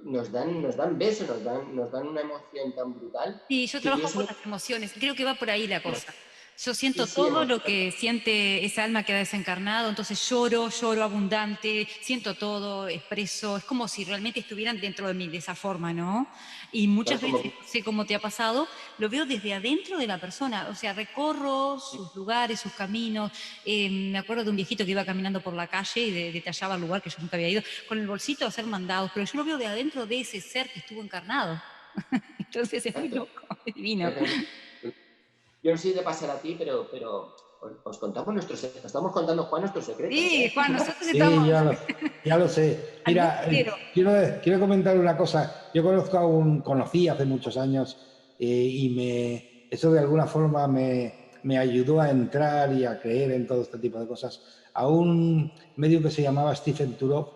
nos dan besos, nos dan una emoción tan brutal. Sí, yo Que trabajo eso con las emociones, creo que va por ahí la cosa. Yo siento sí, todo lo que siente esa alma que ha desencarnado, entonces lloro abundante, siento todo, expreso, es como si realmente estuvieran dentro de mí de esa forma, ¿no? Y muchas como veces, no sé cómo te ha pasado, lo veo desde adentro de la persona, o sea, recorro sus lugares, sus caminos. Me acuerdo de un viejito que iba caminando por la calle y detallaba el lugar que yo nunca había ido, con el bolsito a hacer mandados, pero yo lo veo de adentro de ese ser que estuvo encarnado. Entonces es muy loco, es divino. Yo no sé si te pasará a ti, pero os contamos estamos contando, Juan, nuestros secretos, Sí, ¿eh? Juan, nosotros Sí, estamos ya lo sé. al mundo Mira, entero. quiero comentar una cosa. Yo conocí hace muchos años eso de alguna forma me ayudó a entrar y a creer en todo este tipo de cosas. A un medio que se llamaba Stephen Turov,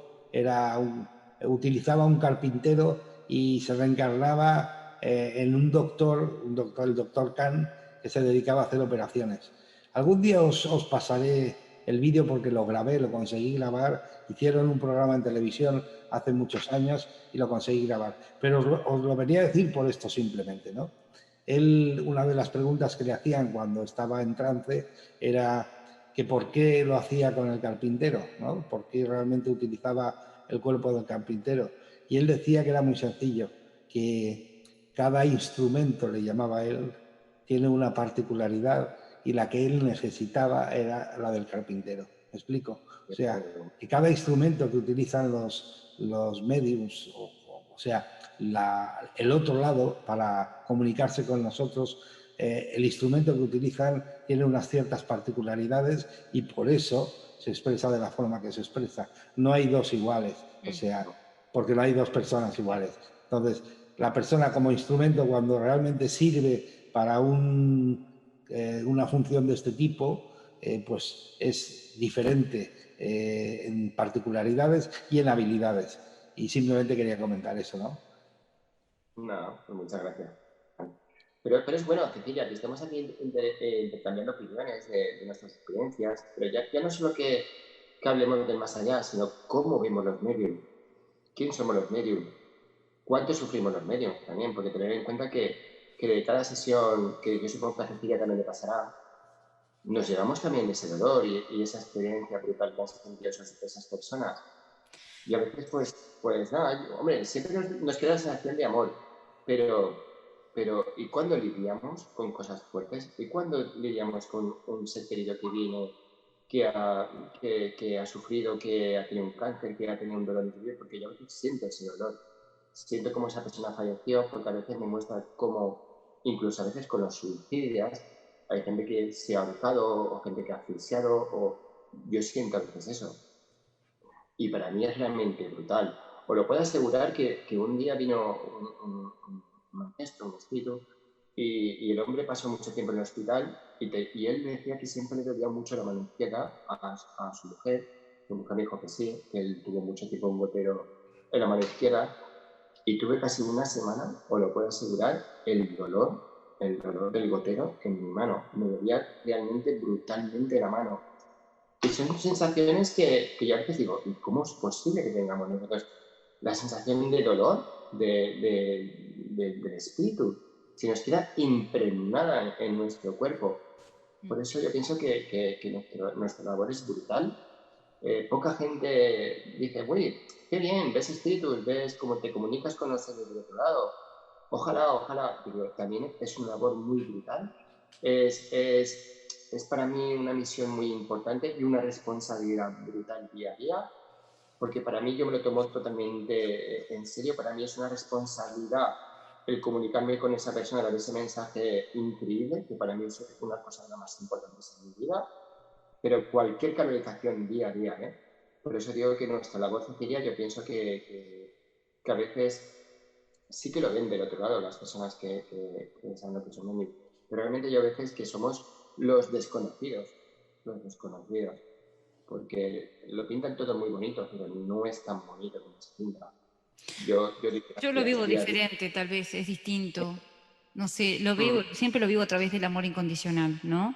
utilizaba un carpintero y se reencarnaba en un doctor, el doctor Kahn, que se dedicaba a hacer operaciones. Algún día os pasaré el vídeo porque lo grabé, lo conseguí grabar. Hicieron un programa en televisión hace muchos años y lo conseguí grabar. Pero os lo venía a decir por esto simplemente, ¿no? Él, una de las preguntas que le hacían cuando estaba en trance era que por qué lo hacía con el carpintero, ¿no? ¿Por qué realmente utilizaba el cuerpo del carpintero? Y él decía que era muy sencillo, que cada instrumento, le llamaba él, tiene una particularidad y la que él necesitaba era la del carpintero. ¿Me explico? O sea, que cada instrumento que utilizan los mediums, o sea, el otro lado para comunicarse con nosotros, el instrumento que utilizan tiene unas ciertas particularidades y por eso se expresa de la forma que se expresa. No hay dos iguales, o sea, porque no hay dos personas iguales. Entonces, la persona como instrumento, cuando realmente sirve para una función de este tipo, pues es diferente en particularidades y en habilidades. Y simplemente quería comentar eso, ¿no? No, pues muchas gracias. Pero es bueno, Cecilia, que estemos aquí intercambiando opiniones de nuestras experiencias, pero ya no solo que hablemos del más allá, sino cómo vemos los medios, quién somos los medios, cuánto sufrimos los medios también, porque tener en cuenta que de cada sesión, que yo supongo que a Cecilia también le pasará, nos llevamos también ese dolor y esa experiencia brutal que han sentido esas personas. Y a veces, pues nada, hombre, siempre nos queda la sensación de amor, pero ¿y cuándo lidiamos con cosas fuertes? ¿Y cuándo lidiamos con un ser querido que viene, que ha sufrido, que ha tenido un cáncer, que ha tenido un dolor increíble? Porque yo a veces siento ese dolor, siento cómo esa persona falleció, porque a veces me muestra cómo, incluso a veces con los suicidios, hay gente que se ha ahorcado o gente que ha asfixiado, o yo siento a veces eso. Y para mí es realmente brutal. Os lo puedo asegurar que un día vino un maestro, un espíritu, y el hombre pasó mucho tiempo en el hospital y él decía que siempre le dolía mucho la mano izquierda a su mujer me dijo que sí, que él tuvo mucho tiempo un gotero en la mano izquierda, y tuve casi una semana, os lo puedo asegurar, el dolor del gotero en mi mano. Me dolía realmente brutalmente la mano. Y son sensaciones que yo a veces digo, ¿y cómo es posible que tengamos nosotros la sensación de dolor del espíritu? Se nos queda impregnada en nuestro cuerpo. Por eso yo pienso que nuestra labor es brutal. Poca gente dice, uy, qué bien, ves espíritus, ves cómo te comunicas con los seres del otro lado. Ojalá, pero también es una labor muy brutal. Es para mí una misión muy importante y una responsabilidad brutal día a día, porque para mí yo me lo tomo totalmente en serio. Para mí es una responsabilidad el comunicarme con esa persona, dar ese mensaje increíble, que para mí es una cosa de las más importantes en mi vida, pero cualquier canalización día a día, ¿eh? Por eso digo que nuestra labor, Cecilia, yo pienso que a veces sí que lo ven del otro lado las personas que saben lo que son muy, pero realmente yo a veces que somos los desconocidos, porque lo pintan todo muy bonito, pero no es tan bonito como se pinta. Yo digo Yo lo gracias vivo día a día. diferente, tal vez, es distinto. No sé, lo Mm, veo, siempre lo vivo a través del amor incondicional, ¿no?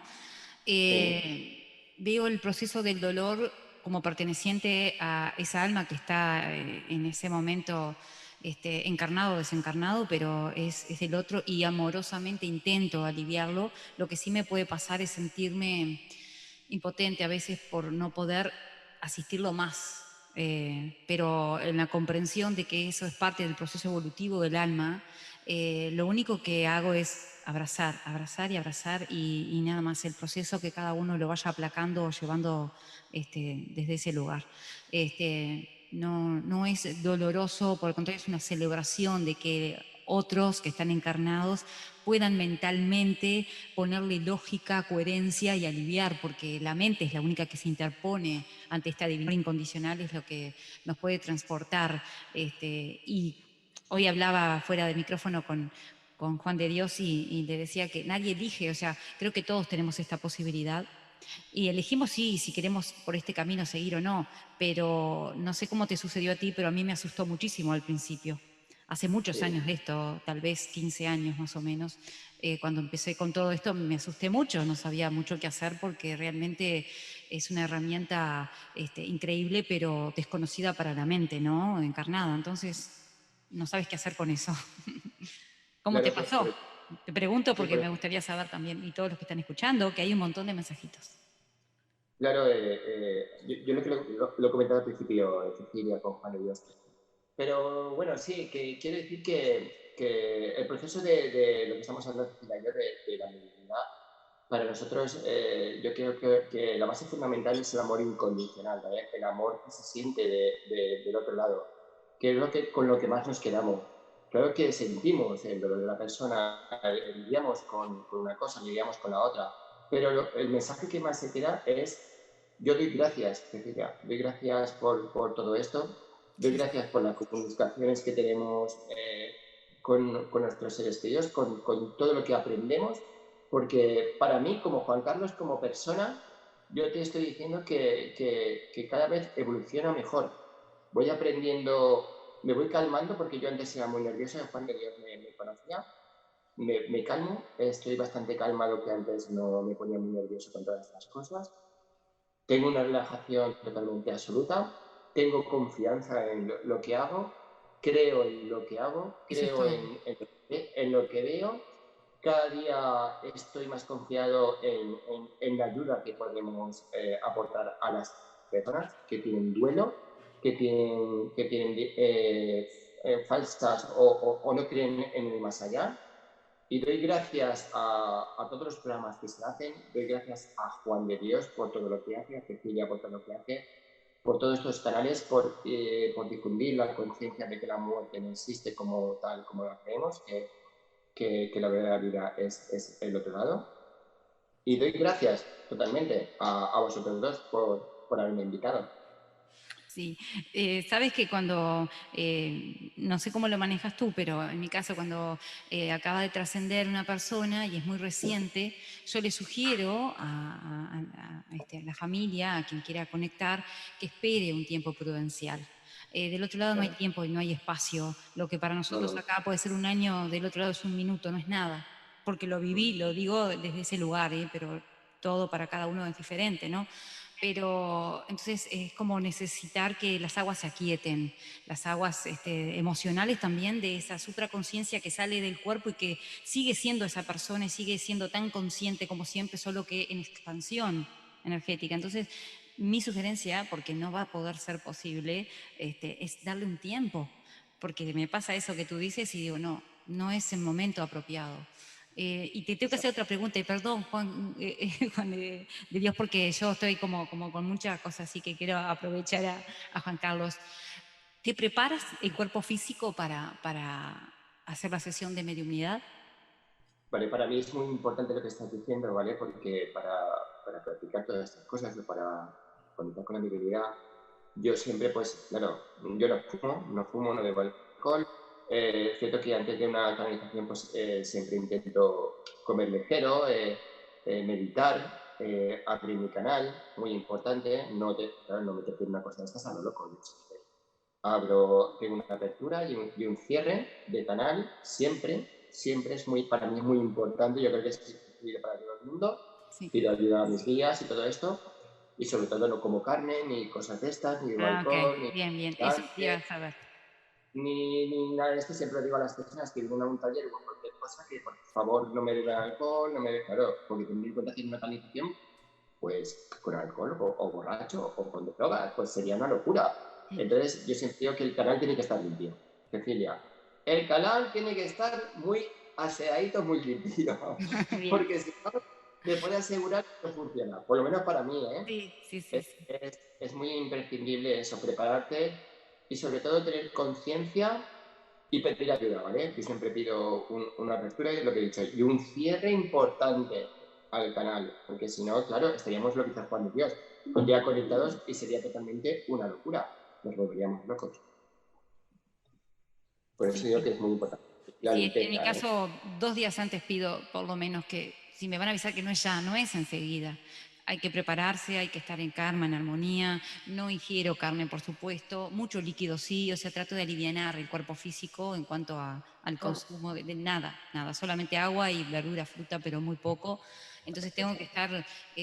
sí, Veo el proceso del dolor como perteneciente a esa alma que está en ese momento encarnado o desencarnado, pero es el otro y amorosamente intento aliviarlo. Lo que sí me puede pasar es sentirme impotente a veces por no poder asistirlo más, pero en la comprensión de que eso es parte del proceso evolutivo del alma, lo único que hago es abrazar y abrazar y nada más el proceso que cada uno lo vaya aplacando o llevando desde ese lugar. No es doloroso, por el contrario es una celebración de que otros que están encarnados puedan mentalmente ponerle lógica, coherencia y aliviar, porque la mente es la única que se interpone ante esta divinidad incondicional, es lo que nos puede transportar. Y hoy hablaba fuera de micrófono con Juan de Dios y le decía que nadie elige, o sea, creo que todos tenemos esta posibilidad. Y elegimos sí, si queremos por este camino seguir o no, pero no sé cómo te sucedió a ti, pero a mí me asustó muchísimo al principio. Hace muchos sí. años de esto, tal vez 15 años más o menos, cuando empecé con todo esto me asusté mucho, no sabía mucho qué hacer porque realmente es una herramienta increíble pero desconocida para la mente, ¿no? Encarnada, entonces no sabes qué hacer con eso. ¿Cómo te Claro, pasó? Te pregunto sí, porque me gustaría saber también, y todos los que están escuchando, que hay un montón de mensajitos. claro, yo lo he comentado al principio, Cecilia, con Juan de Dios. Pero bueno, sí, que quiero decir que el proceso de lo que estamos hablando Cecilia y yo, de la mediunidad, para nosotros, yo creo que la base fundamental es el amor incondicional, ¿vale? El amor que se siente del otro lado, que es con lo que más nos quedamos. Claro que sentimos el dolor de la persona, lidiamos con una cosa, lidiamos con la otra, pero el mensaje que más se queda es, yo doy gracias, Cecilia, doy gracias por todo esto, doy Sí, gracias por las comunicaciones que tenemos con nuestros seres queridos, con todo lo que aprendemos, porque para mí, como Juan Carlos, como persona, yo te estoy diciendo que cada vez evoluciona mejor. Voy aprendiendo, me voy calmando porque yo antes era muy nervioso, Juan de Dios me conocía, me calmo, estoy bastante calmado que antes no me ponía muy nervioso con todas estas cosas. Tengo una relajación totalmente absoluta, tengo confianza en lo que hago, creo en lo que hago, eso es creo todo. en lo que veo. Cada día estoy más confiado en la ayuda que podemos aportar a las personas que tienen duelo, que tienen falsas o no creen en el más allá. Y doy gracias a todos los programas que se hacen, doy gracias a Juan de Dios por todo lo que hace, a Cecilia por todo lo que hace, por todos estos canales, por difundir la conciencia de que la muerte no existe como tal, como la creemos, que la verdadera vida es el otro lado. Y doy gracias totalmente a vosotros dos por haberme invitado. Sí, sabes que cuando, no sé cómo lo manejas tú, pero en mi caso cuando acaba de trascender una persona y es muy reciente, yo le sugiero a la familia, a quien quiera conectar, que espere un tiempo prudencial. Del otro lado no hay Claro, tiempo y no hay espacio. Lo que para no, nosotros no, acá puede ser un año, del otro lado es un minuto, no es nada. Porque lo viví, lo digo desde ese lugar, pero todo para cada uno es diferente, ¿no? Pero entonces es como necesitar que las aguas se aquieten, las aguas emocionales también de esa supraconciencia que sale del cuerpo y que sigue siendo esa persona y sigue siendo tan consciente como siempre, solo que en expansión energética. Entonces, mi sugerencia, porque no va a poder ser posible, es darle un tiempo, porque me pasa eso que tú dices y digo, no, no es el momento apropiado. Y te tengo que hacer otra pregunta, y perdón, Juan, Juan de Dios, porque yo estoy como con muchas cosas, así que quiero aprovechar a Juan Carlos. ¿Te preparas el cuerpo físico para hacer la sesión de mediunidad? Vale, para mí es muy importante lo que estás diciendo, ¿vale? Porque para practicar todas estas cosas o para conectar con la divinidad, yo siempre, pues, claro, yo no fumo, no bebo alcohol. Es cierto que antes de una canalización, pues, siempre intento comer ligero, meditar, abrir mi canal, muy importante, claro, no meterte en una cosa de estas a lo loco. Yo siempre tengo una apertura y un cierre de canal, siempre es muy, para mí es muy importante, yo creo que es importante para todo el mundo, Sí. pido ayuda a mis guías y todo esto, y sobre todo no como carne, ni cosas de estas, ni bebo Ah, ok, alcohol, ni bien, bien, eso quería antes, saber. ni nada de esto. Siempre digo a las personas que vienen a un taller o cualquier cosa que por favor no me beban alcohol, no me beban, claro, porque tener en cuenta que en una canalización, pues con alcohol o borracho o con drogas, pues sería una locura. Sí. Entonces yo siempre digo que el canal tiene que estar limpio. Cecilia, el canal tiene que estar muy aseadito, muy limpio, Bien, porque si no, te puedo asegurar que no funciona, por lo menos para mí, ¿eh? sí, sí, sí, Es, sí. es muy imprescindible eso, prepararte y sobre todo tener conciencia y pedir ayuda, ¿vale? Yo siempre pido una apertura, y lo que he dicho, y un cierre importante al canal, porque si no, claro, estaríamos lo que dice Juan de Dios, un día conectados y sería totalmente una locura, nos volveríamos locos. Por eso Sí, digo sí. que es muy importante la Sí, en mi limpieza, ¿eh? caso, 2 días antes pido por lo menos que si me van a avisar que no es ya, no es enseguida. Hay que prepararse, hay que estar en calma, en armonía. No ingiero carne, por supuesto. Mucho líquido sí, o sea, trato de alivianar el cuerpo físico en cuanto al consumo de nada, nada. Solamente agua y verdura, fruta, pero muy poco. Entonces tengo que estar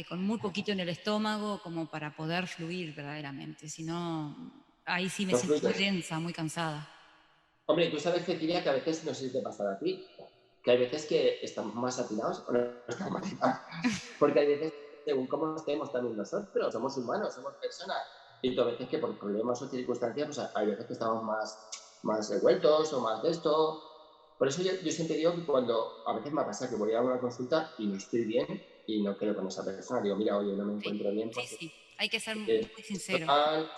con muy poquito en el estómago como para poder fluir verdaderamente. Si no, ahí sí me No siento muy fluyes. densa, muy cansada. Hombre, tú sabes, Cecilia, que a veces, no sé si te pasa a ti, que hay veces que estamos más atinados o no estamos más atinados. Porque hay veces, según cómo estemos también nosotros, somos humanos, somos personas. Y a veces que por problemas o circunstancias, pues hay veces que estamos más revueltos o más de esto. Por eso yo siempre digo que cuando a veces me pasa que voy a una consulta y no estoy bien y no quedo con esa persona, digo, mira, oye, no me Sí, encuentro bien sí, porque sí. Hay que ser eh, muy estoy sincero. mal,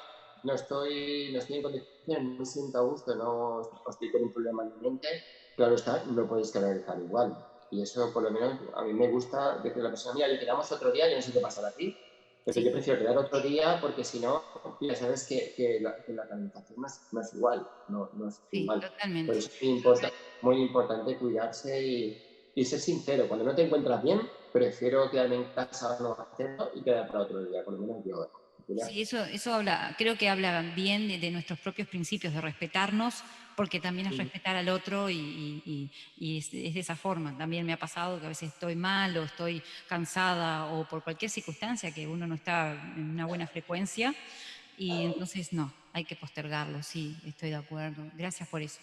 no estoy en condiciones, no me siento a gusto, no estoy con un problema en mi mente, claro está, no puedes canalizar igual. Y eso, por lo menos, a mí me gusta decirle a la persona, mira, le quedamos otro día, yo no sé qué pasará a ti, pero Sí, yo prefiero quedar otro día porque si no, ya sabes que la canalización no es igual, no es sí, igual. Por totalmente. eso es muy importante cuidarse y ser sincero. Cuando no te encuentras bien, prefiero quedarme en casa no hacerlo y quedar para otro día, por lo menos yo. ¿Ya? Sí, eso habla, creo que habla bien de nuestros propios principios, de respetarnos, porque también es respetar al otro y es de esa forma. También me ha pasado que a veces estoy mal o estoy cansada o por cualquier circunstancia que uno no está en una buena frecuencia y entonces no, hay que postergarlo, sí, estoy de acuerdo. Gracias por eso.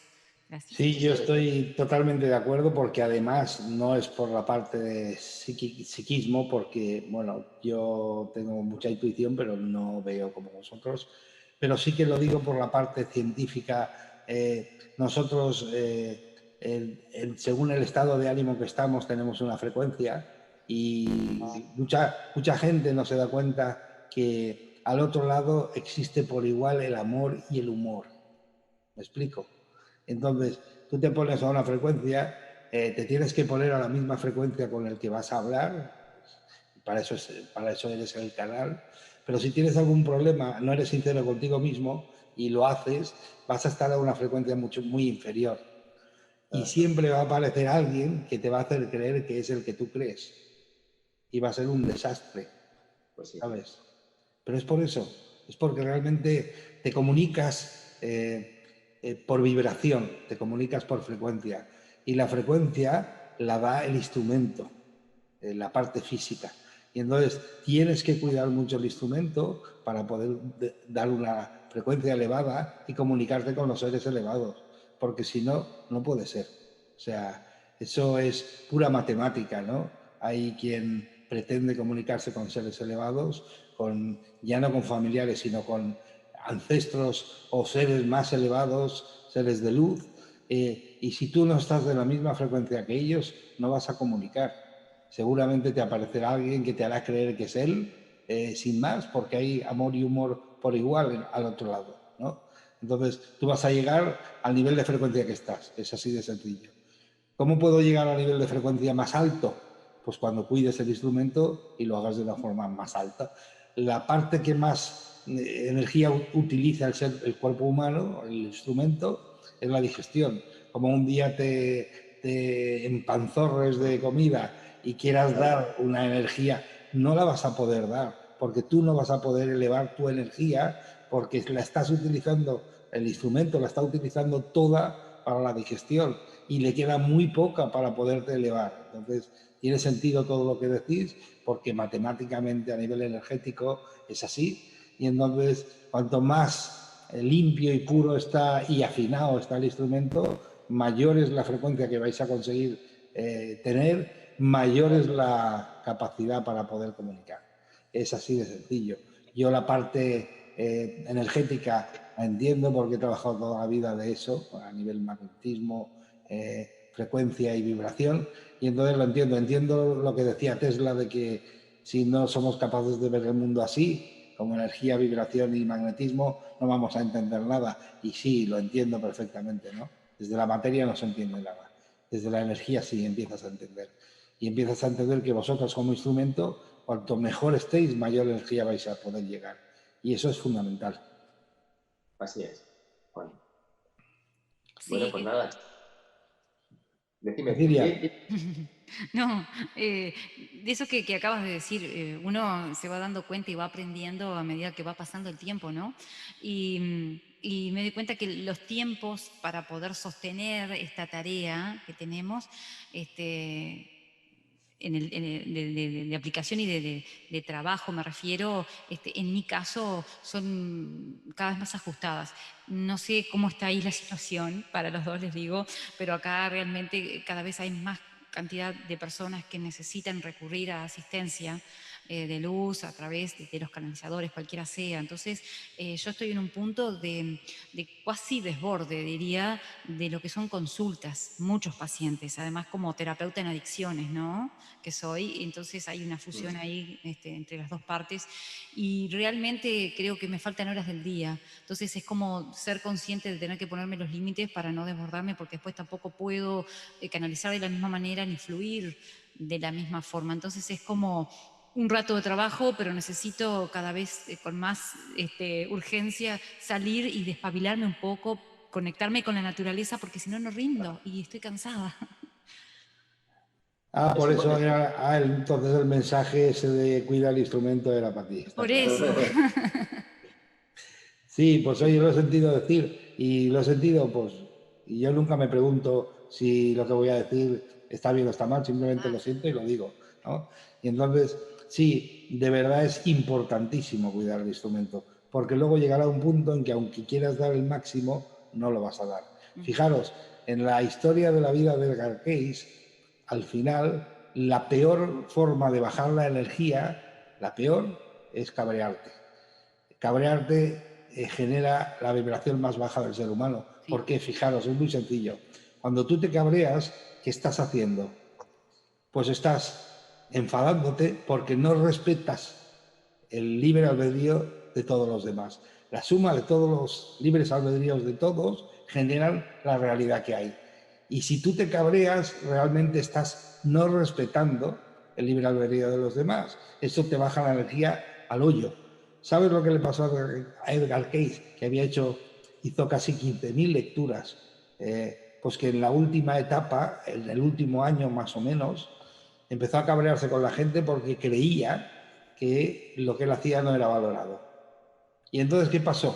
Gracias. Sí, yo estoy totalmente de acuerdo porque además no es por la parte de psiquismo, porque, bueno, yo tengo mucha intuición, pero no veo como vosotros, pero sí que lo digo por la parte científica. Nosotros, según el estado de ánimo que estamos, tenemos una frecuencia y mucha gente no se da cuenta que al otro lado existe por igual el amor y el humor. ¿Me explico? Entonces, tú te pones a una frecuencia, te tienes que poner a la misma frecuencia con el que vas a hablar, para eso eres el canal. Pero si tienes algún problema, no eres sincero contigo mismo y lo haces, vas a estar a una frecuencia muy inferior. Y siempre va a aparecer alguien que te va a hacer creer que es el que tú crees. Y va a ser un desastre, Pues sí. ¿sabes? Pero es por eso, es porque realmente te comunicas por vibración, te comunicas por frecuencia. Y la frecuencia la da el instrumento, la parte física. Y entonces tienes que cuidar mucho el instrumento para poder dar una frecuencia elevada y comunicarte con los seres elevados, porque si no, no puede ser. O sea, eso es pura matemática, ¿no? Hay quien pretende comunicarse con seres elevados, ya no con familiares, sino con ancestros o seres más elevados, seres de luz, y si tú no estás de la misma frecuencia que ellos, no vas a comunicar. Seguramente te aparecerá alguien que te hará creer que es él, sin más, porque hay amor y humor por igual al otro lado, ¿no? Entonces, tú vas a llegar al nivel de frecuencia que estás, es así de sencillo. ¿Cómo puedo llegar al nivel de frecuencia más alto? Pues cuando cuides el instrumento y lo hagas de una forma más alta. La parte que más energía utiliza el cuerpo humano, el instrumento, es la digestión. Como un día te empanzorres de comida y quieras dar una energía, no la vas a poder dar, porque tú no vas a poder elevar tu energía porque la estás utilizando, el instrumento la está utilizando toda para la digestión y le queda muy poca para poderte elevar. Entonces, tiene sentido todo lo que decís porque matemáticamente a nivel energético es así. Y entonces, cuanto más limpio y puro está y afinado está el instrumento, mayor es la frecuencia que vais a conseguir tener, mayor es la capacidad para poder comunicar. Es así de sencillo. Yo la parte energética la entiendo porque he trabajado toda la vida de eso, a nivel magnetismo, frecuencia y vibración, y entonces lo entiendo. Entiendo lo que decía Tesla de que si no somos capaces de ver el mundo así, como energía, vibración y magnetismo, no vamos a entender nada. Y sí, lo entiendo perfectamente, ¿no? Desde la materia no se entiende nada. Desde la energía sí empiezas a entender. Y empiezas a entender que vosotros como instrumento, cuanto mejor estéis, mayor energía vais a poder llegar. Y eso es fundamental. Así es, Juan. Sí, Bueno, pues nada. Decime. no, de eso que acabas de decir, uno se va dando cuenta y va aprendiendo a medida que va pasando el tiempo, ¿no? Y me di cuenta que los tiempos para poder sostener esta tarea que tenemos, de aplicación y de trabajo, me refiero, en mi caso, son cada vez más ajustadas. No sé cómo está ahí la situación, para los dos les digo, pero acá realmente cada vez hay más cantidad de personas que necesitan recurrir a asistencia de luz a través de los canalizadores, cualquiera sea. Entonces, yo estoy en un punto de casi desborde, diría, de lo que son consultas, muchos pacientes, además como terapeuta en adicciones, ¿no? Que soy, entonces hay una fusión ahí entre las dos partes y realmente creo que me faltan horas del día. Entonces es como ser consciente de tener que ponerme los límites para no desbordarme porque después tampoco puedo canalizar de la misma manera ni fluir de la misma forma. Entonces es como un rato de trabajo, pero necesito cada vez con más urgencia salir y despabilarme un poco, conectarme con la naturaleza, porque si no, no rindo y estoy cansada. Por eso era, entonces el mensaje ese de cuida el instrumento era para ti. Por eso. Sí, pues hoy lo he sentido decir y lo he sentido, pues, y yo nunca me pregunto si lo que voy a decir está bien o está mal, simplemente lo siento y lo digo, ¿no? Y entonces, sí, de verdad es importantísimo cuidar el instrumento, porque luego llegará un punto en que aunque quieras dar el máximo, no lo vas a dar. Fijaros, en la historia de la vida de Edgar Cayce, al final, la peor forma de bajar la energía, la peor, es cabrearte. Cabrearte genera la vibración más baja del ser humano. Sí. Porque, fijaros, es muy sencillo. Cuando tú te cabreas, ¿qué estás haciendo? Pues estás enfadándote porque no respetas el libre albedrío de todos los demás. La suma de todos los libres albedríos de todos generan la realidad que hay. Y si tú te cabreas, realmente estás no respetando el libre albedrío de los demás. Esto te baja la energía al hoyo. ¿Sabes lo que le pasó a Edgar Cayce, que hizo casi 15.000 lecturas? Pues que en la última etapa, en el último año más o menos, empezó a cabrearse con la gente porque creía que lo que él hacía no era valorado. Y entonces, ¿qué pasó?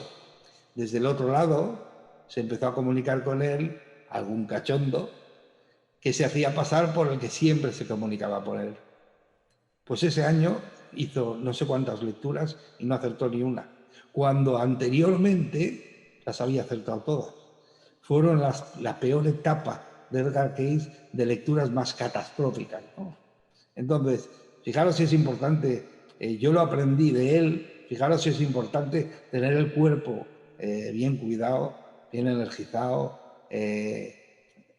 Desde el otro lado se empezó a comunicar con él algún cachondo que se hacía pasar por el que siempre se comunicaba por él. Pues ese año hizo no sé cuántas lecturas y no acertó ni una, cuando anteriormente las había acertado todas. Fueron la peor etapa de Edgar Cayce de lecturas más catastróficas, ¿no? Entonces, fijaros si es importante, yo lo aprendí de él, fijaros si es importante tener el cuerpo bien cuidado, bien energizado,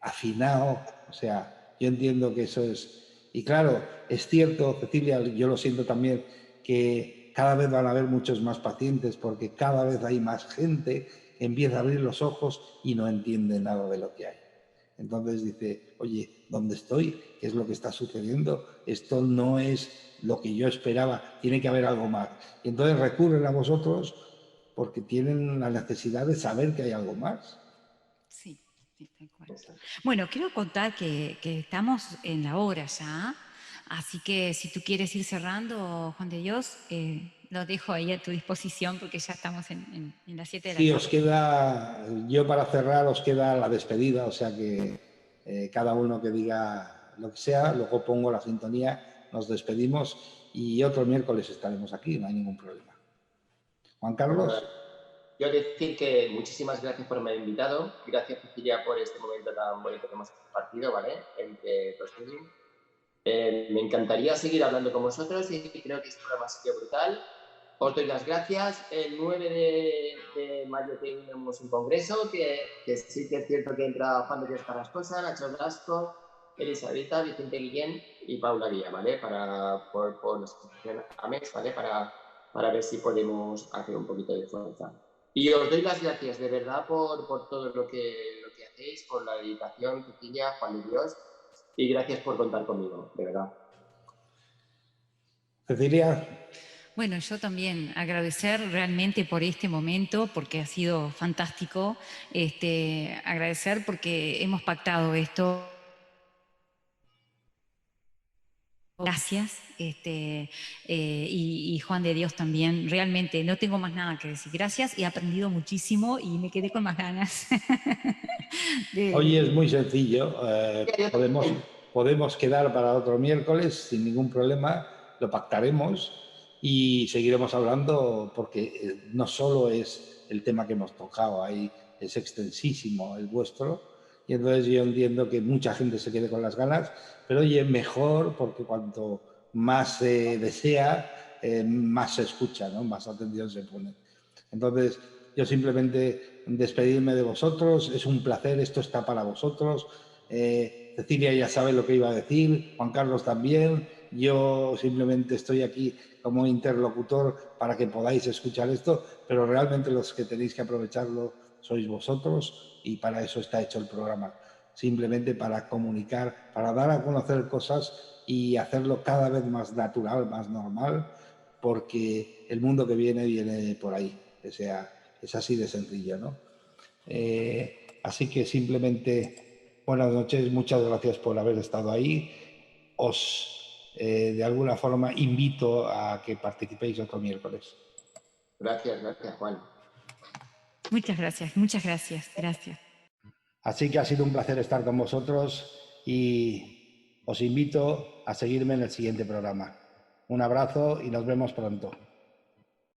afinado. O sea, yo entiendo que eso es... Y claro, es cierto, Cecilia, yo lo siento también, que cada vez van a haber muchos más pacientes porque cada vez hay más gente que empieza a abrir los ojos y no entiende nada de lo que hay. Entonces dice, oye, ¿dónde estoy? ¿Qué es lo que está sucediendo? Esto no es lo que yo esperaba, tiene que haber algo más. Y entonces recurren a vosotros porque tienen la necesidad de saber que hay algo más. Sí, sí, tal cual. Bueno, quiero contar que estamos en la hora ya, así que si tú quieres ir cerrando, Juan de Dios, lo dejo ahí a tu disposición porque ya estamos en las 7 de la tarde. Sí, os queda, yo para cerrar, os queda la despedida, o sea que cada uno que diga lo que sea, luego pongo la sintonía, nos despedimos y otro miércoles estaremos aquí, no hay ningún problema. Juan Carlos. Yo decir que muchísimas gracias por haberme invitado, gracias Cecilia por este momento tan bonito que hemos compartido, ¿vale? Entre los medios. Me encantaría seguir hablando con vosotros y creo que este programa ha sido brutal. Os doy las gracias. El 9 de mayo tenemos un congreso que sí que es cierto que entra Juan de Dios Carrascosa, Nacho Blasco, Elisabetta, Vicente Guillén y Paula Vía, ¿vale? Por la asociación AMEX, ¿vale? Para ver si podemos hacer un poquito de fuerza. Y os doy las gracias de verdad por todo lo que hacéis, por la dedicación, Cecilia, Juan de Dios, y gracias por contar conmigo, de verdad. Cecilia. Bueno, yo también agradecer realmente por este momento, porque ha sido fantástico. Agradecer porque hemos pactado esto. Gracias, y Juan de Dios también. Realmente no tengo más nada que decir. Gracias, he aprendido muchísimo y me quedé con más ganas. Hoy es muy sencillo. Podemos quedar para otro miércoles sin ningún problema, lo pactaremos y seguiremos hablando porque no solo es el tema que hemos tocado, ahí es extensísimo el vuestro. Y entonces yo entiendo que mucha gente se quede con las ganas, pero oye, mejor porque cuanto más se desea, más se escucha, ¿no? Más atención se pone. Entonces, yo simplemente despedirme de vosotros, es un placer, esto está para vosotros. Cecilia ya sabe lo que iba a decir, Juan Carlos también. Yo simplemente estoy aquí como interlocutor para que podáis escuchar esto, pero realmente los que tenéis que aprovecharlo sois vosotros y para eso está hecho el programa. Simplemente para comunicar, para dar a conocer cosas y hacerlo cada vez más natural, más normal, porque el mundo que viene por ahí. O sea, es así de sencillo, ¿no? Así que simplemente, buenas noches, muchas gracias por haber estado ahí. Os, de alguna forma, invito a que participéis otro miércoles. Gracias, Juan. Muchas gracias, gracias. Así que ha sido un placer estar con vosotros y os invito a seguirme en el siguiente programa. Un abrazo y nos vemos pronto.